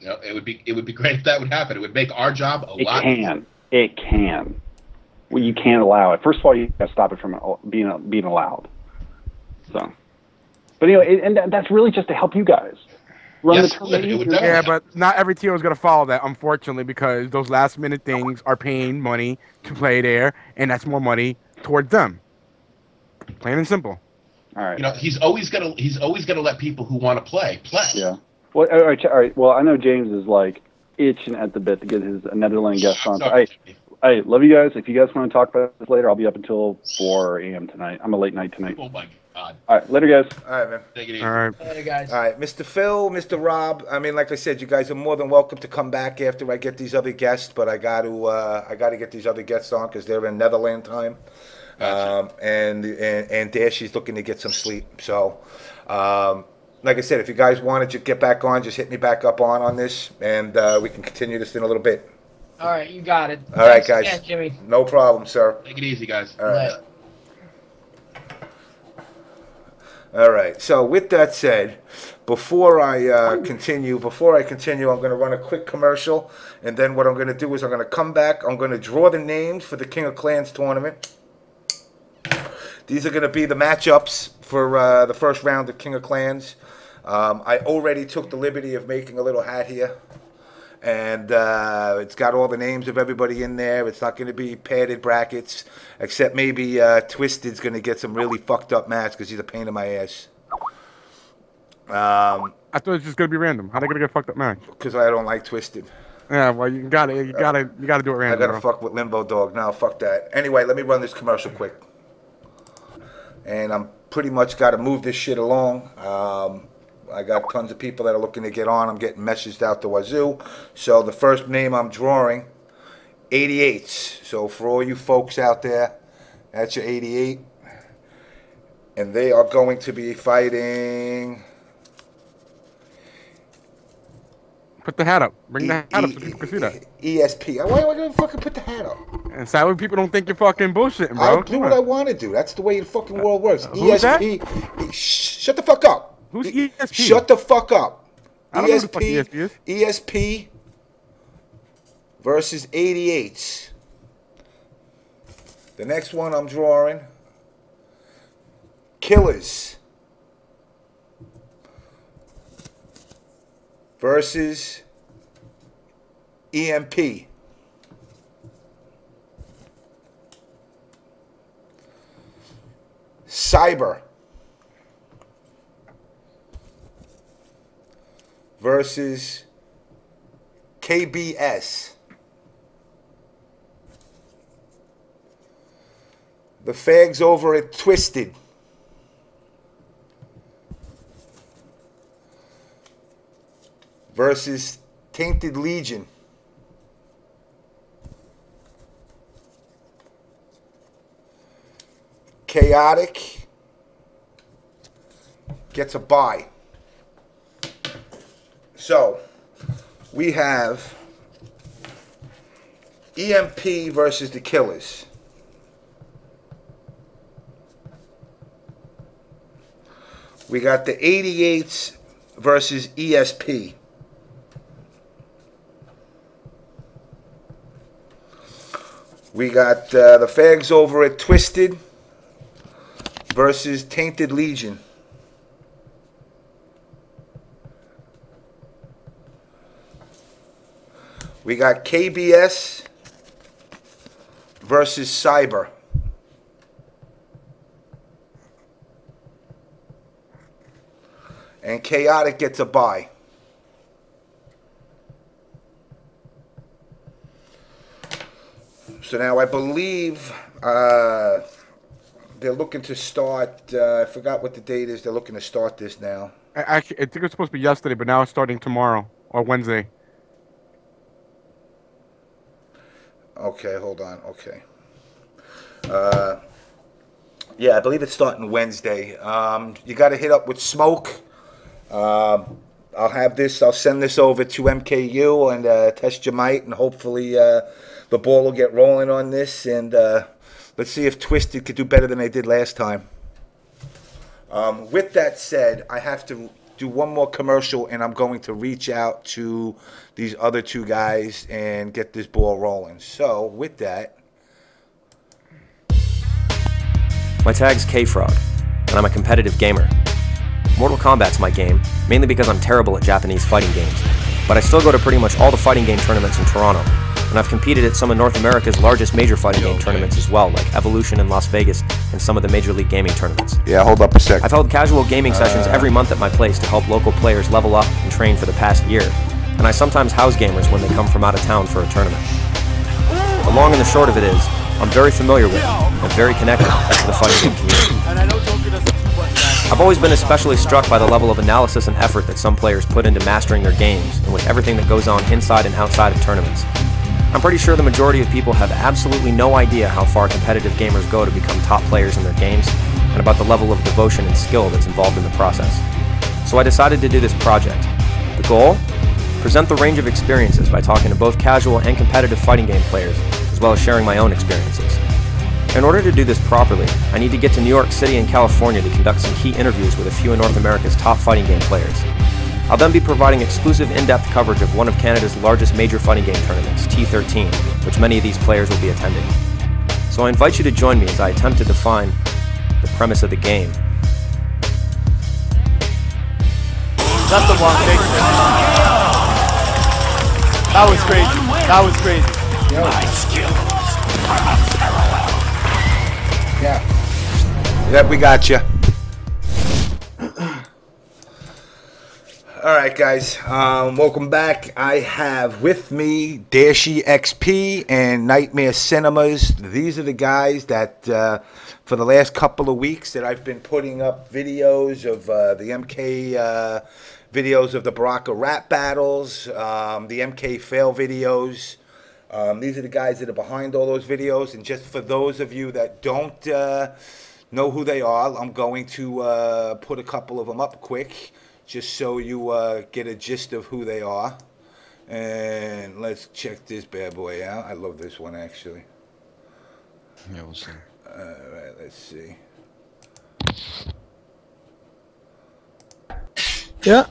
It would be great if that would happen. It would make our job a lot easier. It can. Well, you can't allow it. First of all, you got to stop it from being allowed. So, but and that's really just to help you guys run the tournament. Yeah, but not every TO is going to follow that, unfortunately, because those last minute things are paying money to play there, and that's more money towards them. Plain and simple. All right. He's always gonna let people who want to play. Yeah. Well, all right. Well, I know James is like itching at the bit to get his Netherlands guest on. Hey, love you guys. If you guys want to talk about this later, I'll be up until 4 a.m. tonight. I'm a late night tonight. Oh my God. All right, later, guys. All right, man. Take it easy. All right. Later, guys. All right, Mr. Phil, Mr. Rob. I mean, like I said, you guys are more than welcome to come back after I get these other guests. But I got to get these other guests on because they're in Netherlands time. Gotcha. And Dashie's looking to get some sleep. So. Like I said, if you guys wanted to get back on, just hit me back up on this, and we can continue this in a little bit. All right, you got it. All right, guys. Again, Jimmy. No problem, sir. Take it easy, guys. All right. All right. So with that said, before I continue, I'm going to run a quick commercial, and then what I'm going to do is I'm going to come back. I'm going to draw the names for the King of Clans tournament. These are going to be the matchups for the first round of King of Clans. I already took the liberty of making a little hat here. And it's got all the names of everybody in there. It's not going to be padded brackets, except maybe Twisted's going to get some really fucked up match because he's a pain in my ass. I thought it was just going to be random. How are they going to get fucked up match? Because I don't like Twisted. Yeah, well, you gotta do it random. I gotta fuck with Limbo Dog. No, fuck that. Anyway, let me run this commercial quick. And I'm pretty much got to move this shit along. I got tons of people that are looking to get on. I'm getting messaged out the wazoo. So the first name I'm drawing, 88s. So for all you folks out there, that's your 88. And they are going to be fighting... Put the hat up. Bring the hat up so people can see that. ESP. Why do I fucking put the hat up? And so that way people don't think you're fucking bullshitting, bro. I'll do what I want to do. That's the way the fucking world works. ESP. Shut the fuck up. Who's ESP? Shut the fuck up. I don't know who the fuck ESP is. ESP versus 88s. The next one I'm drawing Killers versus EMP. Cyber versus KBS. The fags over at Twisted versus Tainted Legion. Chaotic gets a bye. So we have EMP versus the Killers. We got the 88s versus ESP. We got the fags over at Twisted versus Tainted Legion. We got KBS versus Cyber. And Chaotic gets a bye. So now I believe they're looking to start, I forgot what the date is, they're looking to start this now. Actually, I think it was supposed to be yesterday, but now it's starting tomorrow or Wednesday. Okay, hold on, okay. Yeah, I believe it's starting Wednesday. You got to hit up with Smoke. I'll have this, I'll send this over to MKU and test your might, and hopefully the ball will get rolling on this, and let's see if Twisted could do better than they did last time. With that said, I have to do one more commercial, and I'm going to reach out to these other two guys and get this ball rolling. So with that, my tag's Kfrog, and I'm a competitive gamer. Mortal Kombat's my game, mainly because I'm terrible at Japanese fighting games, but I still go to pretty much all the fighting game tournaments in Toronto, and I've competed at some of North America's largest major fighting game tournaments as well, like Evolution in Las Vegas and some of the Major League Gaming tournaments. yeah, hold up a sec. I've held casual gaming sessions every month at my place to help local players level up and train for the past year, and I sometimes house gamers when they come from out of town for a tournament. The long and the short of it is, I'm very familiar with and very connected to the fighting game community. I've always been especially struck by the level of analysis and effort that some players put into mastering their games, and with everything that goes on inside and outside of tournaments. I'm pretty sure the majority of people have absolutely no idea how far competitive gamers go to become top players in their games, and about the level of devotion and skill that's involved in the process. So I decided to do this project. The goal? Present the range of experiences by talking to both casual and competitive fighting game players, as well as sharing my own experiences. In order to do this properly, I need to get to New York City and California to conduct some key interviews with a few of North America's top fighting game players. I'll then be providing exclusive in-depth coverage of one of Canada's largest major fighting game tournaments, T13, which many of these players will be attending. So I invite you to join me as I attempt to define the premise of the game. That's the one big thing. That was crazy. That was crazy. My skills are unparalleled. Yeah. Yep, we got you. All right, guys. Welcome back. I have with me DashieXp and Nightmare Cinemas. These are the guys that, for the last couple of weeks, that I've been putting up videos of the MK videos of the Baraka rap battles, the MK fail videos. These are the guys that are behind all those videos, and just for those of you that don't know who they are, I'm going to put a couple of them up quick, just so you get a gist of who they are. And let's check this bad boy out. I love this one, actually. Yeah, we'll see. Alright, let's see. Yeah.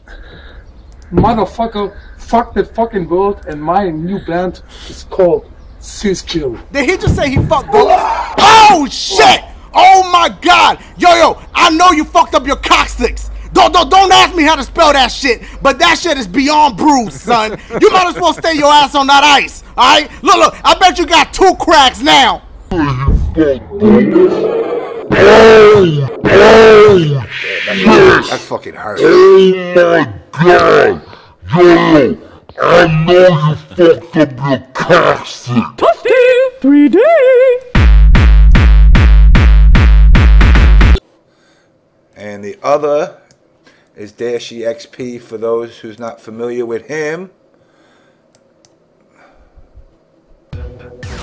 Motherfucker, fuck the fucking world, and my new band is called CDjr. Did he just say he fucked girls? Oh shit! Oh my god! Yo, I know you fucked up your coccyx. Don't ask me how to spell that shit, but that shit is beyond bruised, son. You might as well stay your ass on that ice, alright? Look, I bet you got 2 cracks now. That fucking hurt. Oh my god! Yo, I know you fucked up your coccyx. Toasty 3D. And the other is DashieXp for those who's not familiar with him.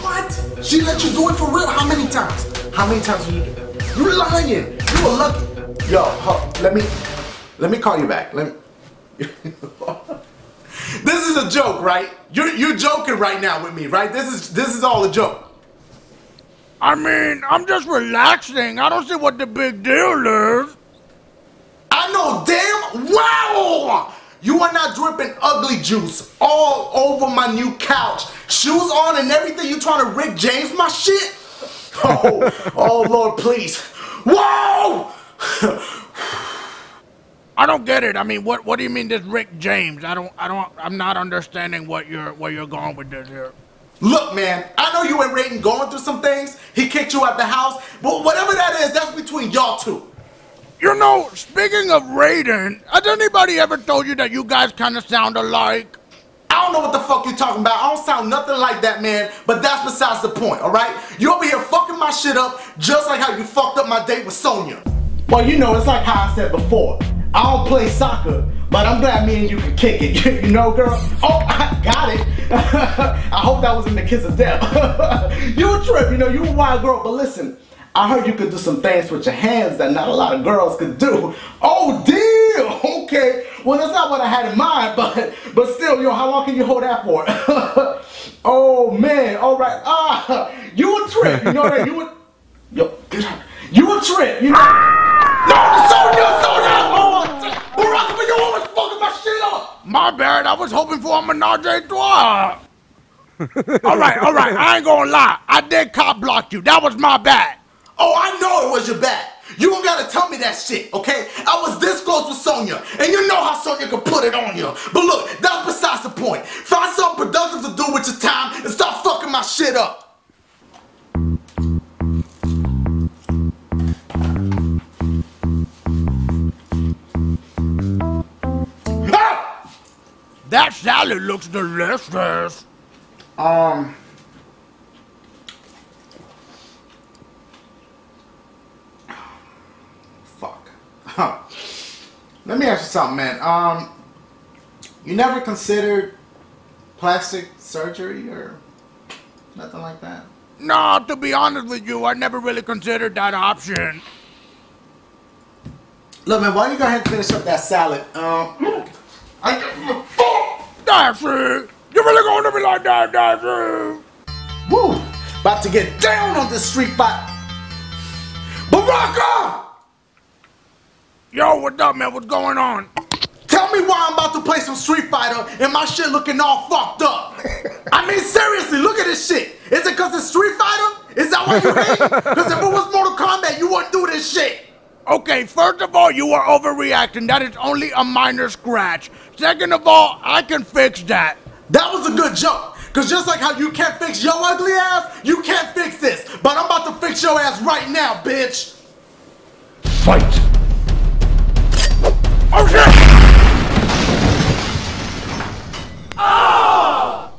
What? She let you do it for real? How many times? How many times did you do it? You're lying. You were lucky. Yo, let me call you back. This is a joke, right? You're joking right now with me, right? This is all a joke. I mean, I'm just relaxing. I don't see what the big deal is. I know damn well you are not dripping ugly juice all over my new couch. Shoes on and everything. You trying to Rick James my shit? Oh Lord, please. Whoa! I don't get it. I mean, what do you mean this Rick James? I'm not understanding what you're going with this here. Look, man, I know you and Raiden going through some things. He kicked you out the house, but whatever that is, that's between y'all two. You know, speaking of Raiden, has anybody ever told you that you guys kind of sound alike? I don't know what the fuck you're talking about. I don't sound nothing like that, man, but that's besides the point, alright? You over here fucking my shit up just like how you fucked up my date with Sonya. Well, you know, it's like how I said before. I don't play soccer, but I'm glad me and you can kick it. You know, girl? Oh, I got it. I hope that wasn't the kiss of death. You a trip, you know, you a wild girl, but listen. I heard you could do some things with your hands that not a lot of girls could do. Oh, deal. Okay. Well, that's not what I had in mind, but still, yo, how long can you hold that for? Oh, man. All right. You a trip. You know that? You a trip. You know? No, Sonya. Oh, Barack, you always fucking my shit up. My bad. I was hoping for a menage a trois. All right. I ain't gonna lie. I did cop block you. That was my bad. Oh, I know it was your bad. You don't gotta tell me that shit, okay? I was this close with Sonya, and you know how Sonya could put it on you. But look, that's besides the point. Find something productive to do with your time and stop fucking my shit up. Ah! That salad looks delicious. Let me ask you something, man. You never considered plastic surgery or nothing like that? No, to be honest with you, I never really considered that option. Look, man, why don't you go ahead and finish up that salad? Dashie! You really gonna be like that, Dashie? Woo! About to get down on this street fight. Baraka! Yo, what's up, man? What's going on? Tell me why I'm about to play some Street Fighter and my shit looking all fucked up. I mean, seriously, look at this shit. Is it because it's Street Fighter? Is that why you hate? Because if it was Mortal Kombat, you wouldn't do this shit. Okay, first of all, you are overreacting. That is only a minor scratch. Second of all, I can fix that. That was a good joke. Because just like how you can't fix your ugly ass, you can't fix this. But I'm about to fix your ass right now, bitch. Fight! Oh shit! Oh!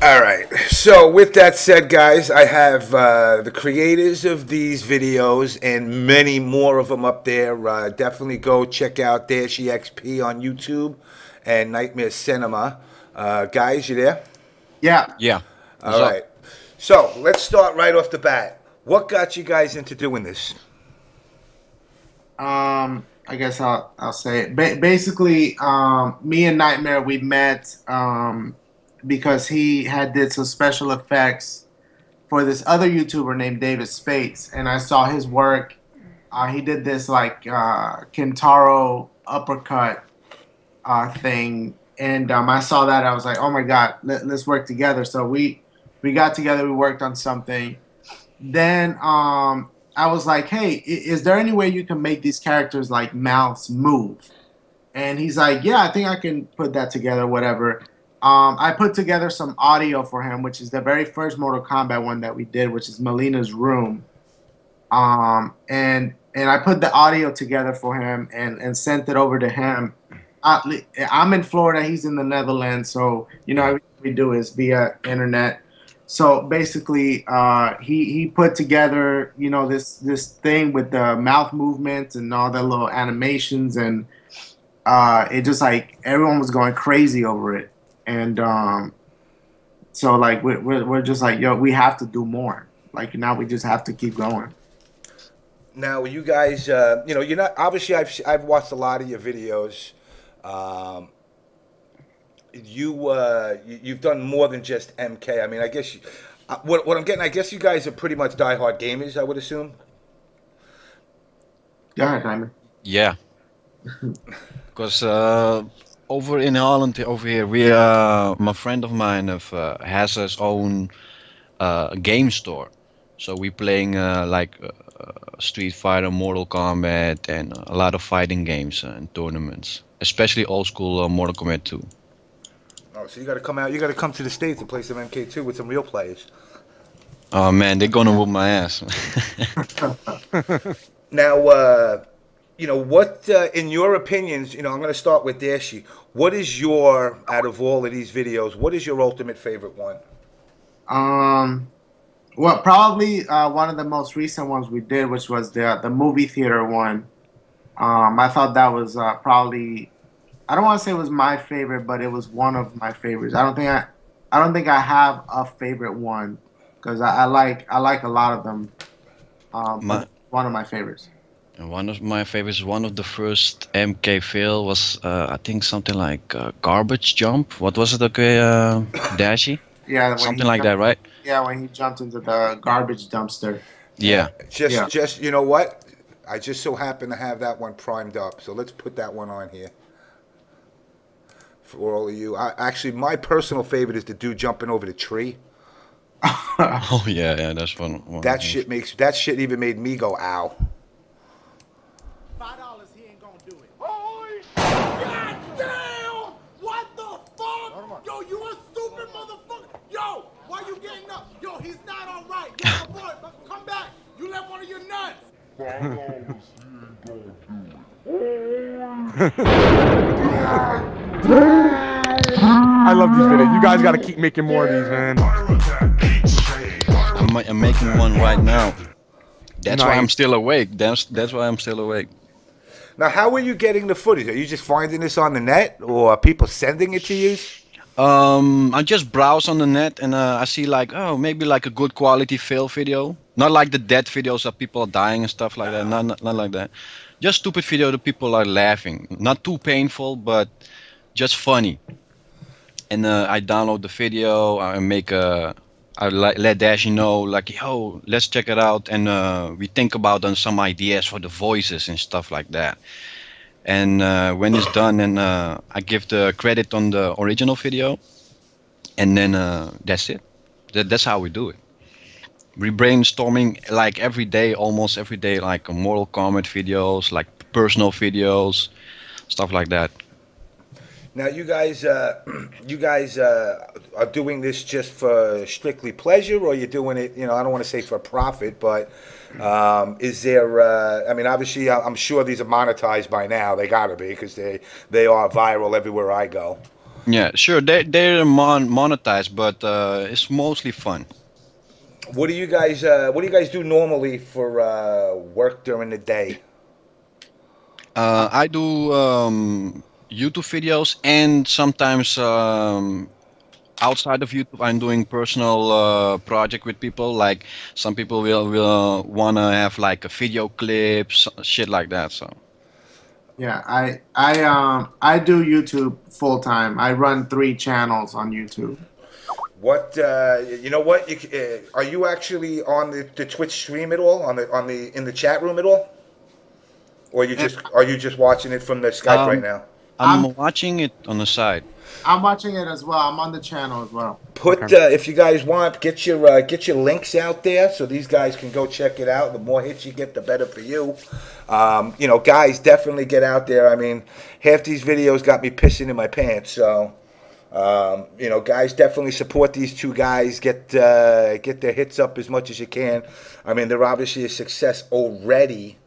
All right. So with that said, guys, I have the creators of these videos and many more of them up there. Definitely go check out DashieXp on YouTube and Nightmare Cinema. Guys, you there? Yeah. Yeah. All right. So let's start right off the bat. What got you guys into doing this? I guess I'll say it. Basically, me and Nightmare, we met because he did some special effects for this other YouTuber named David Spates, and I saw his work. He did this like Kentaro uppercut thing, and I saw that. I was like, oh my god, let's work together. So we We got together. We worked on something. Then I was like, hey, is there any way you can make these characters like mouths move? And he's like, yeah, I think I can put that together, whatever. I put together some audio for him, which is the very first Mortal Kombat one that we did, which is Melina's room. And I put the audio together for him and sent it over to him. I'm in Florida, he's in the Netherlands, so everything we do is via internet. So basically, he put together, this thing with the mouth movements and all the little animations, and it just like everyone was going crazy over it. And so like we're just like, yo, we have to do more. Like now we just have to keep going. Now you guys, you're not obviously. I've watched a lot of your videos. You've done more than just MK. I mean, I guess what I'm getting. I guess you guys are pretty much diehard gamers. I would assume. Yeah, Diamond. Yeah. Because over in Holland, over here, my friend of mine has his own game store. So we playing like Street Fighter, Mortal Kombat, and a lot of fighting games and tournaments, especially old school Mortal Kombat 2. Oh, so you got to come out. You got to come to the States and play some MK2 with some real players. Oh man, they're gonna whoop my ass. Now, what in your opinions? I'm going to start with Dashie. What is your, out of all of these videos, what is your ultimate favorite one? Well, probably one of the most recent ones we did, which was the movie theater one. I thought that was probably, I don't want to say it was my favorite, but it was one of my favorites. I don't think I have a favorite one because I like a lot of them. One of my favorites. And one of my favorites, one of the first MK fail was I think something like garbage jump. What was it? Okay, Dashie. Yeah, something like that, right? Yeah, when he jumped into the garbage dumpster. Yeah. Just you know what? I just so happen to have that one primed up, so let's put that one on here for all of you. Actually, my personal favorite is the dude jumping over the tree. Oh yeah, that's fun. That shit even made me go ow. $5, he ain't gonna do it. God damn! What the fuck? Yo, you a stupid motherfucker! Yo, why you getting up? Yo, he's not all right. Yo, my boy, come back. You left one of your nuts. I love these videos. You guys gotta keep making more of these, man. I'm making one right now. That's why I'm still awake. That's why I'm still awake. Now, how are you getting the footage? Are you just finding this on the net, or are people sending it to you? I just browse on the net and I see like, oh, maybe like a good quality fail video. Not like the dead videos that people are dying and stuff like that. Not like that. Just stupid video that people are laughing. Not too painful, but just funny. And I download the video. I make I let Dashie know, like, yo, let's check it out, and we think about some ideas for the voices and stuff like that. And when it's done, and I give the credit on the original video, and then that's it. That's how we do it. We brainstorming like every day, almost every day, like Mortal Kombat videos, like personal videos, stuff like that. Now, you guys are doing this just for strictly pleasure, or you're doing it, I don't want to say for profit, but is there, I mean, obviously, I'm sure these are monetized by now. They gotta be, because they are viral everywhere I go. Yeah, sure, they're monetized, but it's mostly fun. What do you guys do normally for work during the day? I do YouTube videos, and sometimes outside of YouTube I'm doing personal project with people. Like some people will wanna have like a video clip, shit like that. So yeah, I do YouTube full time. I run 3 channels on YouTube. What you know what? Are you actually on the Twitch stream at all? In the chat room at all? Or are you just watching it from the Skype right now? I'm watching it on the side. I'm watching it as well. I'm on the channel as well. Put if you guys want, get your links out there so these guys can go check it out. The more hits you get, the better for you. You know, guys, definitely get out there. I mean, half these videos got me pissing in my pants. So, you know, guys, definitely support these two guys. Get their hits up as much as you can. I mean, they're obviously a success already,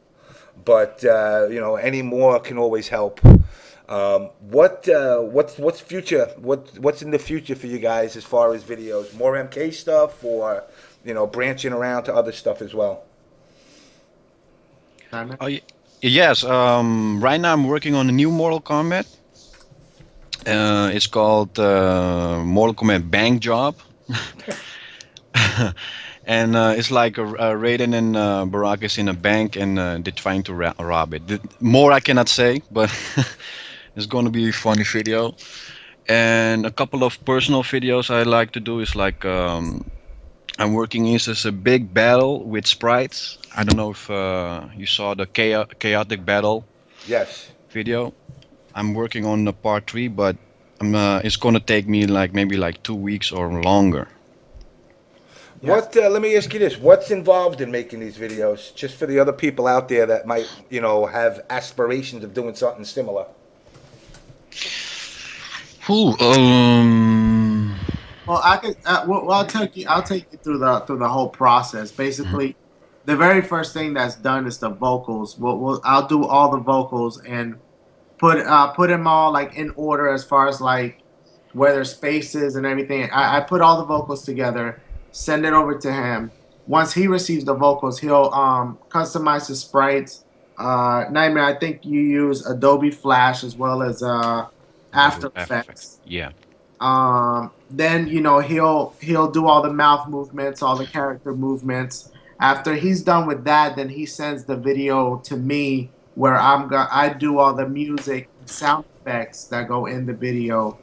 but you know, any more can always help. What's future? What's in the future for you guys as far as videos? More MK stuff, or you know, branching around to other stuff as well? Yes. Right now I'm working on a new Mortal Kombat. It's called Mortal Kombat Bank Job. And it's like Raiden and Baraka is in a bank, and they're trying to rob it. More I cannot say, but it's going to be a funny video. And a couple of personal videos I like to do is like I'm working as a big battle with sprites. I don't know if you saw the chaotic battle. Yes. Video. I'm working on the part 3, but it's going to take me like maybe like 2 weeks or longer. What? Let me ask you this: what's involved in making these videos? Just for the other people out there that might, you know, have aspirations of doing something similar. Well, I could. Well, I'll take you through the whole process. Basically, the very first thing that's done is the vocals. I'll do all the vocals and put them all like in order as far as like where their spaces and everything. I put all the vocals together. Send it over to him. Once he receives the vocals, he'll customize the sprites. Nightmare, I think you use Adobe Flash as well as After Effects. Yeah. Then you know he'll do all the mouth movements, all the character movements. After he's done with that, then he sends the video to me, where I do all the music, sound effects that go in the video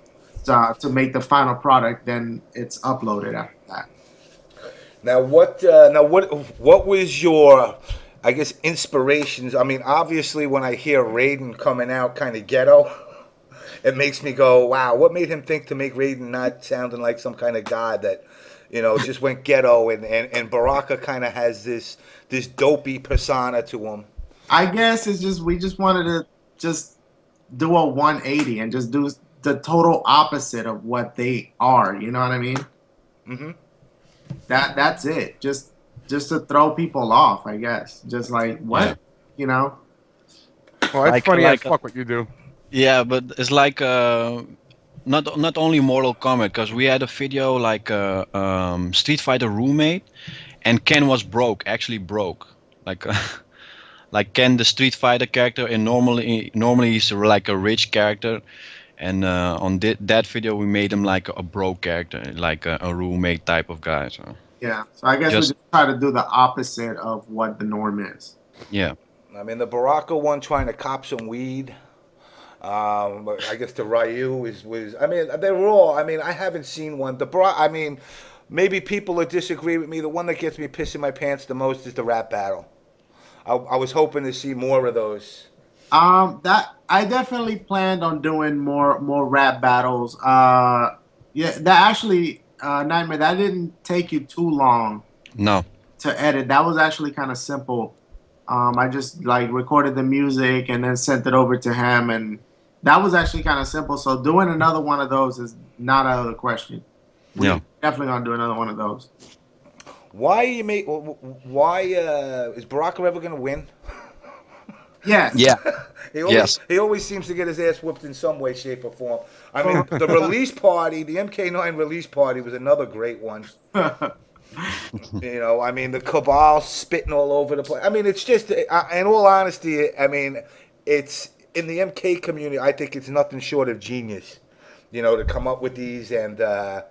to make the final product. Then it's uploaded after that. Now what was your, I guess, inspirations? I mean, obviously when I hear Raiden coming out kind of ghetto, it makes me go, wow, what made him think to make Raiden not sounding like some kind of god that, you know, just went ghetto, and Baraka kind of has this dopey persona to him? I guess it's just we just wanted to just do a 180 and just do the total opposite of what they are, you know what I mean? Mm-hmm. That's it. Just to throw people off, I guess. Just like what, you know? Well, it's funny as fuck what you do. Yeah, but it's like not only Mortal Kombat, because we had a video like Street Fighter roommate, and Ken was actually broke, like like Ken the Street Fighter character, and normally he's like a rich character. And on that video, we made him like a broke character, like a roommate type of guy. So yeah, so I guess we just try to do the opposite of what the norm is. Yeah. I mean, the Baraka one trying to cop some weed. I guess the Ryu was. I mean, they were all. I mean, I haven't seen one. I mean, maybe people will disagree with me. The one that gets me pissing my pants the most is the rap battle. I was hoping to see more of those. That I definitely planned on doing more rap battles. Yeah, that actually, Nightmare, that didn't take you too long. No. To edit. That was actually kind of simple. I just like recorded the music and then sent it over to him, and that was actually kind of simple. So doing another one of those is not out of the question. We're definitely gonna do another one of those. Why is Baraka ever gonna win? Yes. Yeah. He always seems to get his ass whooped in some way, shape, or form. I mean, the release party, the MK9 release party was another great one. You know, I mean, the Cabal spitting all over the place. I mean, it's just, in all honesty, I mean, it's, in the MK community, I think it's nothing short of genius, you know, to come up with these, and they're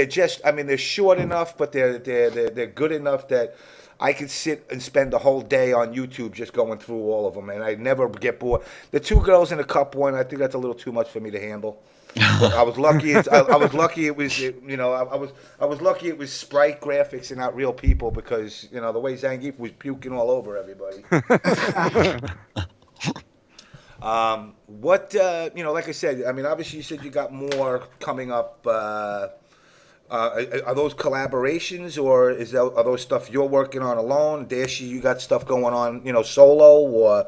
just, I mean, they're short enough, but they're good enough that I could sit and spend the whole day on YouTube just going through all of them, and I never get bored. The two girls in the cup one, I think that's a little too much for me to handle. But I was lucky. I was lucky it was, you know, I was lucky it was sprite graphics and not real people, because, you know, the way Zangief was puking all over everybody. What you know, like I said, I mean, obviously you said you got more coming up. Are those collaborations, or are those stuff you're working on alone? Dashie, you got stuff going on, you know, solo, or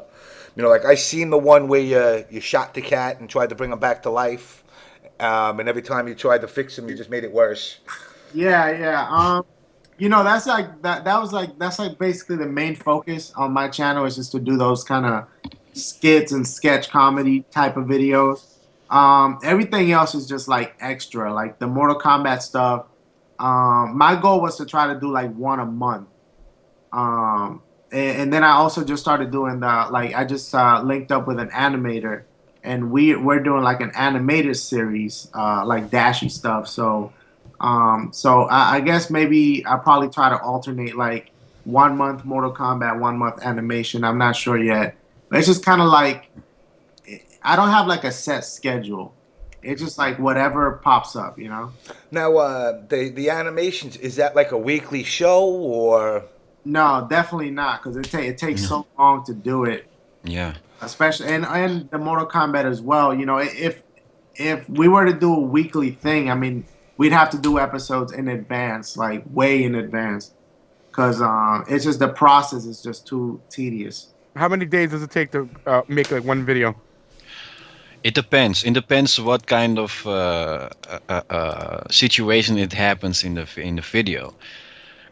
you know, like I seen the one where you shot the cat and tried to bring him back to life, and every time you tried to fix him, you just made it worse. Yeah. You know, that's like that's basically the main focus on my channel, is just to do those kind of skits and sketch comedy type of videos. Everything else is just like extra, like the Mortal Kombat stuff. My goal was to try to do like one a month. And then I also just started doing I just linked up with an animator, and we're doing like an animated series, like Dashie stuff. So I guess maybe I'll probably try to alternate like 1 month Mortal Kombat, 1 month animation. I'm not sure yet. But it's just kind of like, I don't have like a set schedule. It's just like whatever pops up, you know? Now, the animations, is that like a weekly show, or? No, definitely not, because it takes so long to do it. Yeah. Especially, and the Mortal Kombat as well. You know, if we were to do a weekly thing, I mean, we'd have to do episodes in advance, like way in advance, because it's just the process is just too tedious. How many days does it take to make like one video? It depends. It depends what kind of situation it happens in the video.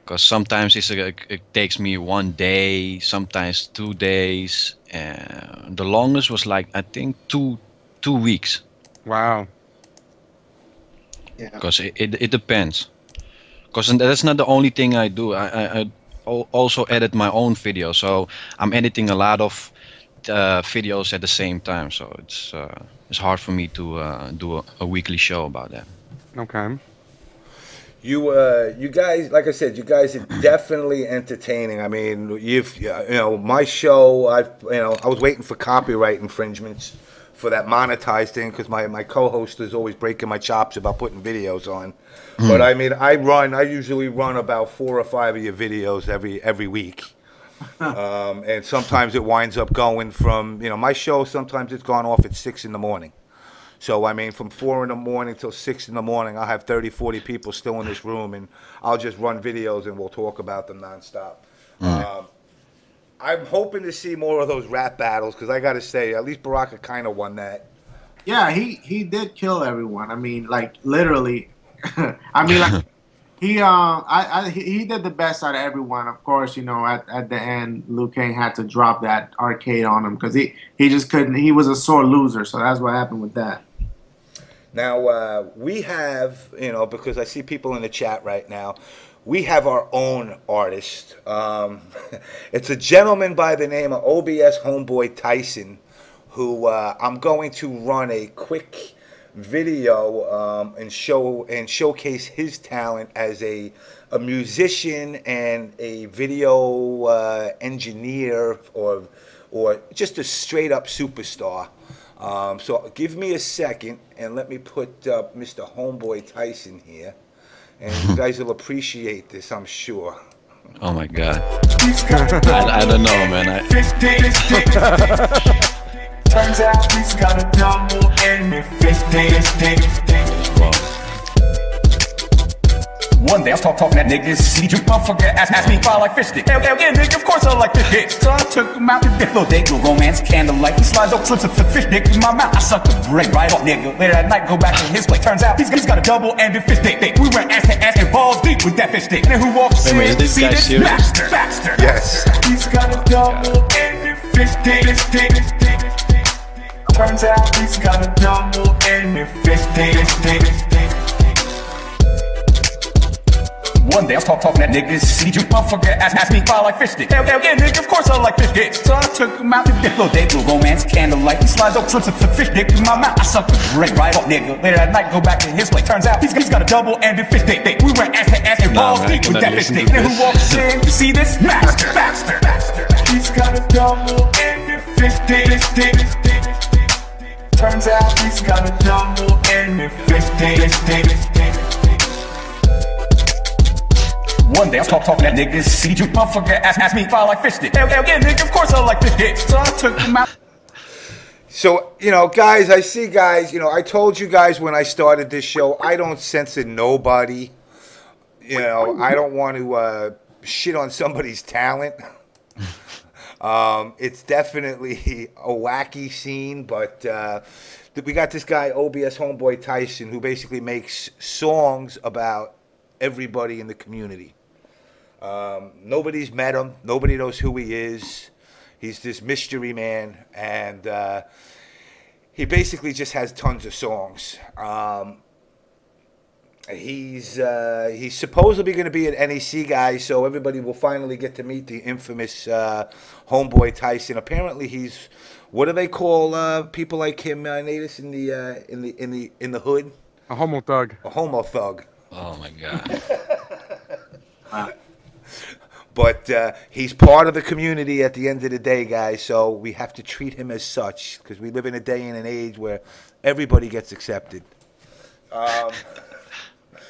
Because sometimes it takes me 1 day, sometimes 2 days. The longest was like, I think, two weeks. Wow. Yeah. Because it depends. Because that's not the only thing I do. I also edit my own videos, so I'm editing a lot of videos at the same time. So it's hard for me to do a weekly show about that. Okay. You guys, like I said, you guys are definitely entertaining. I mean, you know, my show, I was waiting for copyright infringements for that monetized thing, because my co-host is always breaking my chops about putting videos on. But I mean, I usually run about 4 or 5 of your videos every week. And sometimes it winds up going from, you know, my show, sometimes it's gone off at 6 in the morning. So, I mean, from 4 in the morning till 6 in the morning, I'll have 30, 40 people still in this room, and I'll just run videos and we'll talk about them nonstop. I'm hoping to see more of those rap battles, because I got to say, at least Baraka kind of won that. Yeah, he did kill everyone. I mean, like, literally. I mean, like, he did the best out of everyone. Of course, you know, at the end, Liu Kang had to drop that arcade on him, because he just couldn't. He was a sore loser, so that's what happened with that. Now, we have, you know, because I see people in the chat right now, we have our own artist. It's a gentleman by the name of OBS Homeboy Tyson, who I'm going to run a quick video and showcase his talent as a musician and a video engineer, or just a straight up superstar. So give me a second and let me put Mr. Homeboy Tyson here, and you guys will appreciate this, I'm sure. Oh my God. I don't know, man. Turns out he's got a double and it fits One day I was talking that niggas, CDjr motherfucker asked me if I like fish stick. Hell yeah, nigga, of course I like fish stick. So I took him out to dip, little date, little romance, candlelight. He slides up, slips a fish stick in my mouth. I sucked the brain right off, nigga. Later that night, go back to his place. Turns out he's got a double-ended fish stick. We went ass to ass and balls deep with that fish stick. And then who walks in? Is this guy serious? Baxter. Yes. He's got a double-ended fish stick. Turns out he's got a double-ended fish stick. One day I was talking that niggas, CDjr motherfucker asked me if I like fish stick. Hell yeah, nigga, of course I like fish stick. So I took him out to dip, little date, little romance, candlelight. He slides up, slips a fish stick in my mouth. I sucked the brain right off, nigga. Later that night, go back to his place. Turns out he's got a double-ended fish stick. We went ass to ass and balls deep with that fish stick. And then who walks in? You see this? Baxter. He's got a double-ended fish stick. Turns out he's got a double-ended fish stick. One day I was talking that niggas, CDjr motherfucker asked me if I like fish stick. Hell yeah, nigga, of course I like fish stick. So I took him out. So, you know, guys, I see guys, you know, I told you guys when I started this show, I don't censor nobody. You know, I don't want to shit on somebody's talent. It's definitely a wacky scene, but we got this guy, OBS Homeboy Tyson, who basically makes songs about everybody in the community. Nobody's met him. Nobody knows who he is. He's this mystery man, and he basically just has tons of songs. He's supposedly going to be an NEC guy, so everybody will finally get to meet the infamous Homeboy Tyson. Apparently, he's what do they call people like him, Natus, in the hood? A homo thug. A homo thug. Oh my god. But he's part of the community at the end of the day, guys, so we have to treat him as such, because we live in a day and an age where everybody gets accepted.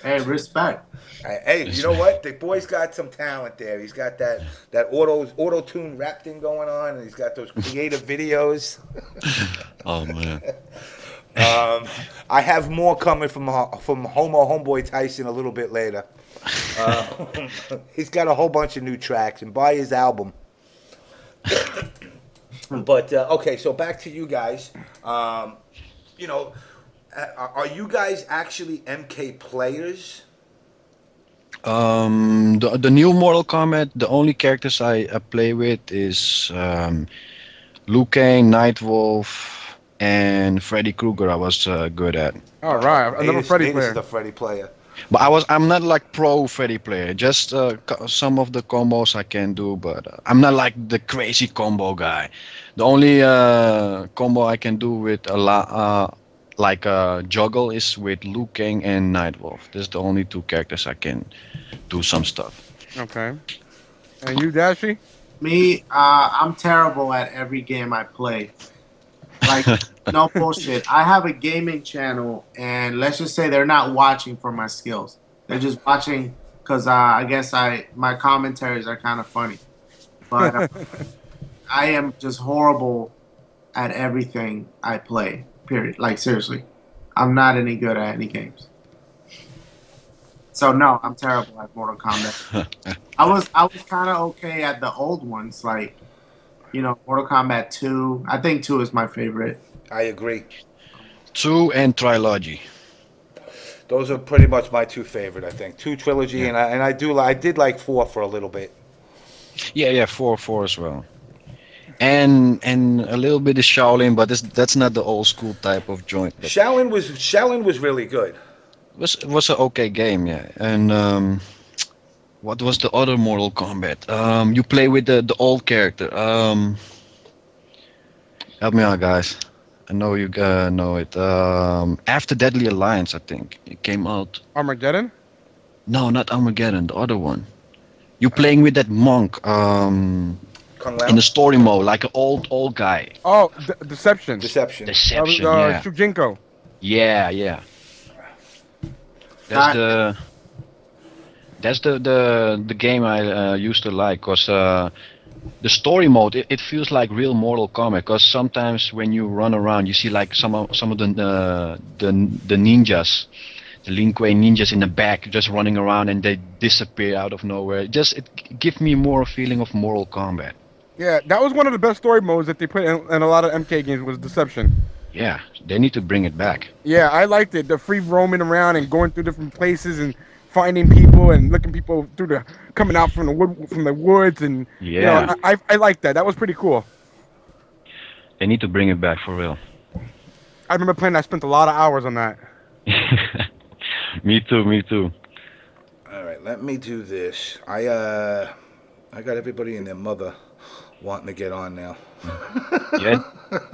Hey, respect. Hey, you know what? The boy's got some talent there. He's got that auto-tune rap thing going on, and he's got those creative videos. Oh, man. I have more coming from Homeboy Tyson a little bit later. He's got a whole bunch of new tracks, and buy his album. But okay, so back to you guys. You know, are you guys actually MK players? The new Mortal Kombat, the only characters I play with is Liu Kang, Nightwolf, and Freddy Krueger. I was good at. All right, another Freddy player. Is the Freddy player. But I'm not like pro Freddy player. Just some of the combos I can do, but I'm not like the crazy combo guy. The only combo I can do with a lot, like juggle, is with Liu Kang and Nightwolf. That's the only two characters I can do some stuff. Okay. And you, Dashie? Me, I'm terrible at every game I play. Like, no bullshit. I have a gaming channel, and let's just say they're not watching for my skills. They're just watching because I guess my commentaries are kind of funny. But I am just horrible at everything I play, period. Like, seriously. I'm not any good at any games. So, no, I'm terrible at Mortal Kombat. I was kind of okay at the old ones, like, you know, Mortal Kombat 2. I think 2 is my favorite. I agree. 2 and Trilogy. Those are pretty much my two favorite, I think. 2 Trilogy, yeah. and I did like 4 for a little bit. Yeah, 4 as well. And a little bit of Shaolin, but that's not the old school type of joint. Shaolin was really good. It was an okay game, yeah. And what was the other Mortal Kombat? You play with the old character. Help me out, guys. I know you know it. After Deadly Alliance, I think it came out. Armageddon? No, not Armageddon. The other one. You playing with that monk in the story mode, like an old guy. Oh, Deception. Deception. Yeah. Shujinko. Yeah. That's the game I used to like, cause the story mode it feels like real Mortal Kombat. Cause sometimes when you run around, you see like some of the ninjas, the Lin Kuei ninjas in the back, just running around and they disappear out of nowhere. It gives me more a feeling of Mortal Kombat. Yeah, that was one of the best story modes that they put in a lot of MK games, was Deception. Yeah, they need to bring it back. Yeah, I liked it. The free roaming around and going through different places and finding people and looking people through coming out from the woods, and yeah, you know, I liked that. That was pretty cool. They need to bring it back for real. I remember playing. I spent a lot of hours on that. Me too. All right, let me do this. I got everybody and their mother wanting to get on now.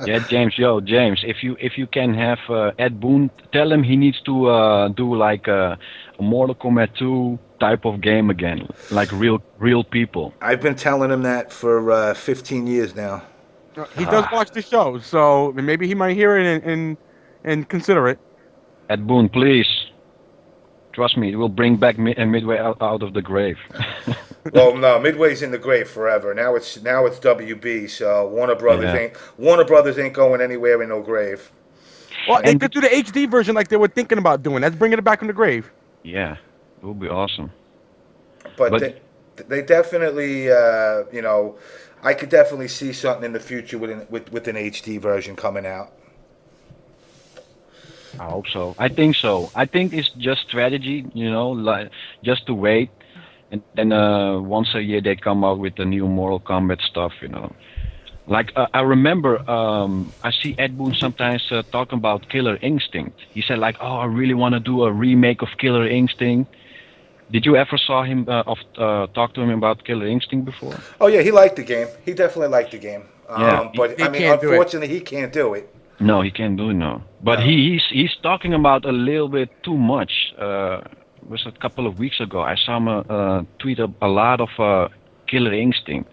yeah, James. If you can have Ed Boon, tell him he needs to do like a Mortal Kombat 2 type of game again, like real people. I've been telling him that for 15 years now. He does watch the show, so maybe he might hear it and consider it. Ed Boon, please. Trust me, it will bring back Midway out of the grave. Well, no, Midway's in the grave forever. Now it's WB. So Warner Yeah. Brothers ain't going anywhere in no grave. Well, they could do the HD version like they were thinking about doing. That's bringing it back from the grave. Yeah, it would be awesome. But they definitely, you know, I could definitely see something in the future with an HD version coming out. I hope so. I think so. I think it's just strategy, you know, like just to wait, and then once a year they come out with the new Mortal Kombat stuff, you know. Like I remember, I see Ed Boon sometimes talking about Killer Instinct. He said like, "Oh, I really want to do a remake of Killer Instinct." Did you ever saw him talk to him about Killer Instinct before? Oh yeah, he liked the game. He definitely liked the game. Yeah. But I mean, unfortunately, he can't do it. No, he can't do it now. But he's talking about a little bit too much. It was a couple of weeks ago. I saw him tweet a lot of Killer Instinct.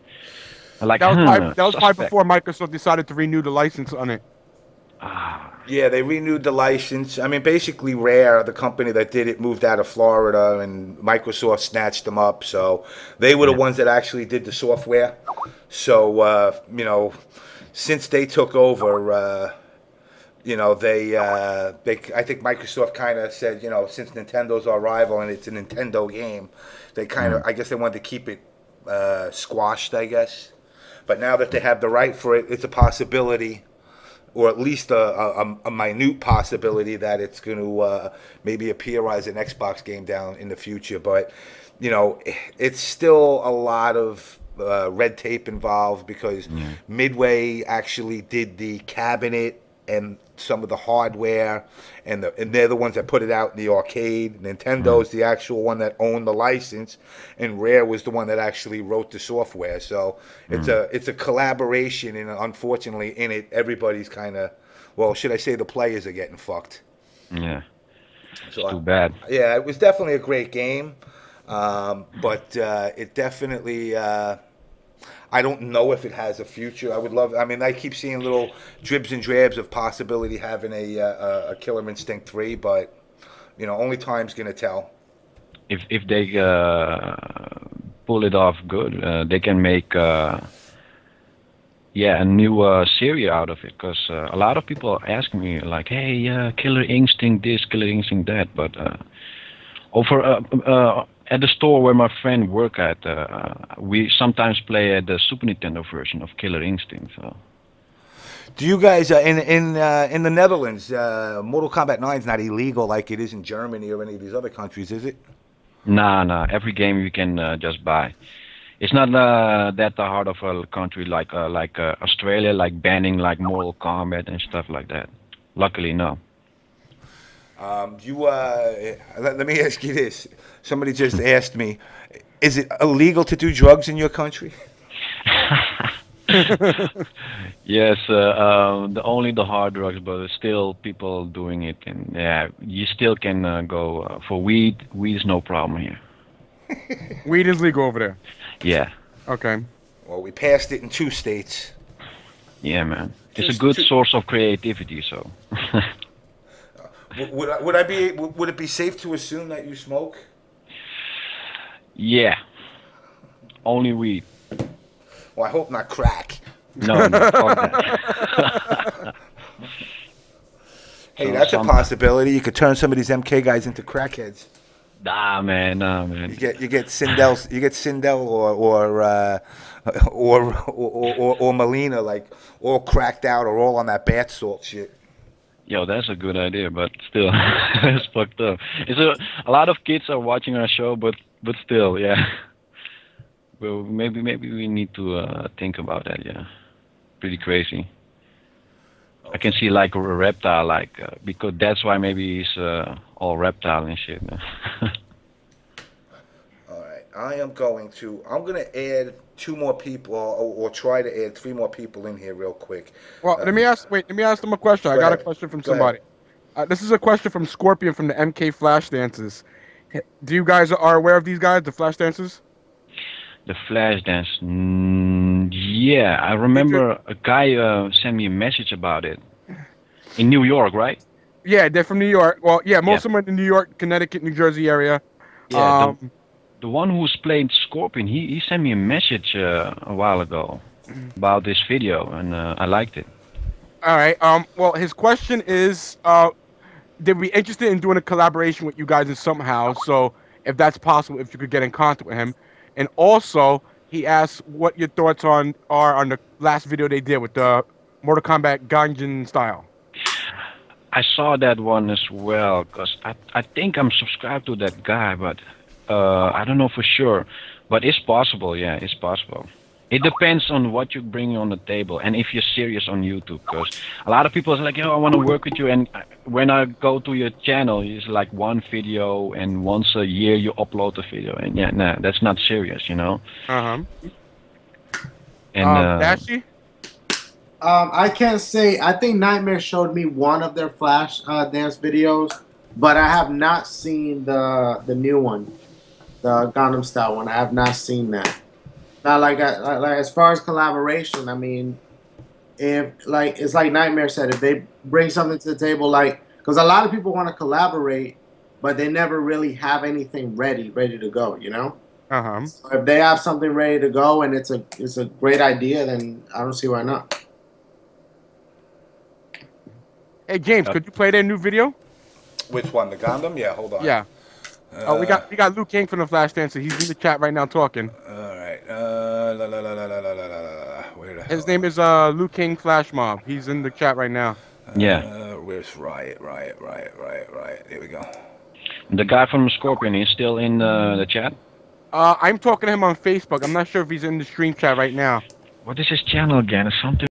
Like, that was probably before Microsoft decided to renew the license on it. Yeah, they renewed the license. I mean, basically, Rare, the company that did it, moved out of Florida, and Microsoft snatched them up. So they were the ones that actually did the software. So you know, since they took over, you know, I think Microsoft kind of said, you know, since Nintendo's our rival and it's a Nintendo game, they kind of, I guess they wanted to keep it squashed, I guess. But now that they have the right for it, it's a possibility, or at least a minute possibility, that it's going to maybe appear as an Xbox game down in the future. But, you know, it's still a lot of red tape involved, because Midway actually did the cabinet and some of the hardware, and they're the ones that put it out in the arcade. Nintendo's the actual one that owned the license, and Rare was the one that actually wrote the software. So it's a collaboration, and unfortunately in it, everybody's kind of, well, should I say the players are getting fucked. Yeah, so it's too bad. Yeah, it was definitely a great game, but it definitely... I don't know if it has a future. I would love. I mean, I keep seeing little dribs and drabs of possibility having a Killer Instinct 3, but you know, only time's gonna tell. If they pull it off good, they can make a new series out of it. Because a lot of people ask me like, "Hey, Killer Instinct this, Killer Instinct that," but over. At the store where my friend work at, we sometimes play the Super Nintendo version of Killer Instinct. So. Do you guys in the Netherlands? Mortal Kombat 9 is not illegal like it is in Germany or any of these other countries, is it? Nah. Every game you can just buy. It's not that hard of a country like Australia, like banning like Mortal Kombat and stuff like that. Luckily, no. Let me ask you this. Somebody just asked me, is it illegal to do drugs in your country? Yes, only the hard drugs, but still people doing it. And yeah, you still can go for weed. Weed is no problem here. Weed is legal over there. Yeah. Okay. Well, we passed it in 2 states. Yeah, man. It's a good source of creativity, so... Would it be safe to assume that you smoke? Yeah. Only weed. Well, I hope not crack. No, fuck that. Hey, that's a possibility. You could turn some of these MK guys into crackheads. Nah, man. You get Sindel or Melina, like all cracked out or all on that bath salt shit. Yo, that's a good idea, but still, it's fucked up. It's a lot of kids are watching our show, but still, yeah. Well, maybe we need to think about that. Yeah, pretty crazy. I can see like a reptile, like because that's why maybe he's all reptile and shit. All right, I'm gonna add 2 more people, or try to add 3 more people in here real quick. Well, let me ask them a question. I got a question from somebody. This is a question from Scorpion from the MK Flash Dances. Do you guys are aware of these guys, the Flash Dancers? The Flash Dance. Yeah, I remember a guy sent me a message about it. In New York, right? Yeah, they're from New York. Well, yeah, most of them are in the New York, Connecticut, New Jersey area. Yeah, the one who's playing Scorpion, he sent me a message a while ago about this video, and I liked it. All right. Well, his question is, they'd be interested in doing a collaboration with you guys in somehow. So, if that's possible, if you could get in contact with him, and also he asks what your thoughts are on the last video they did with the Mortal Kombat Ganjin style. I saw that one as well, because I think I'm subscribed to that guy, but I don't know for sure. But it's possible, yeah, it's possible. It depends on what you bring on the table and if you're serious on YouTube, because a lot of people are like, yo, I want to work with you, and when I go to your channel, it's like one video, and once a year you upload a video, and yeah, nah, that's not serious, you know? And Dashie? I can't say. I think Nightmare showed me one of their Flash dance videos, but I have not seen the new one, the Gangnam Style one. I have not seen that. Now, like as far as collaboration, I mean, if it's like Nightmare said, if they bring something to the table, because a lot of people want to collaborate, but they never really have anything ready to go, you know. So if they have something ready to go and it's a great idea, then I don't see why not. Hey James, could you play their new video? Which one, the Gundam? Yeah, hold on. Yeah. We got Luke King from the Flash Dancer. He's in the chat right now talking. All right. His name is Luke King Flash Mob. He's in the chat right now. Yeah. Where's Riot? Here we go. The guy from Scorpion, he's still in the chat? I'm talking to him on Facebook. I'm not sure if he's in the stream chat right now. What is his channel again? It's something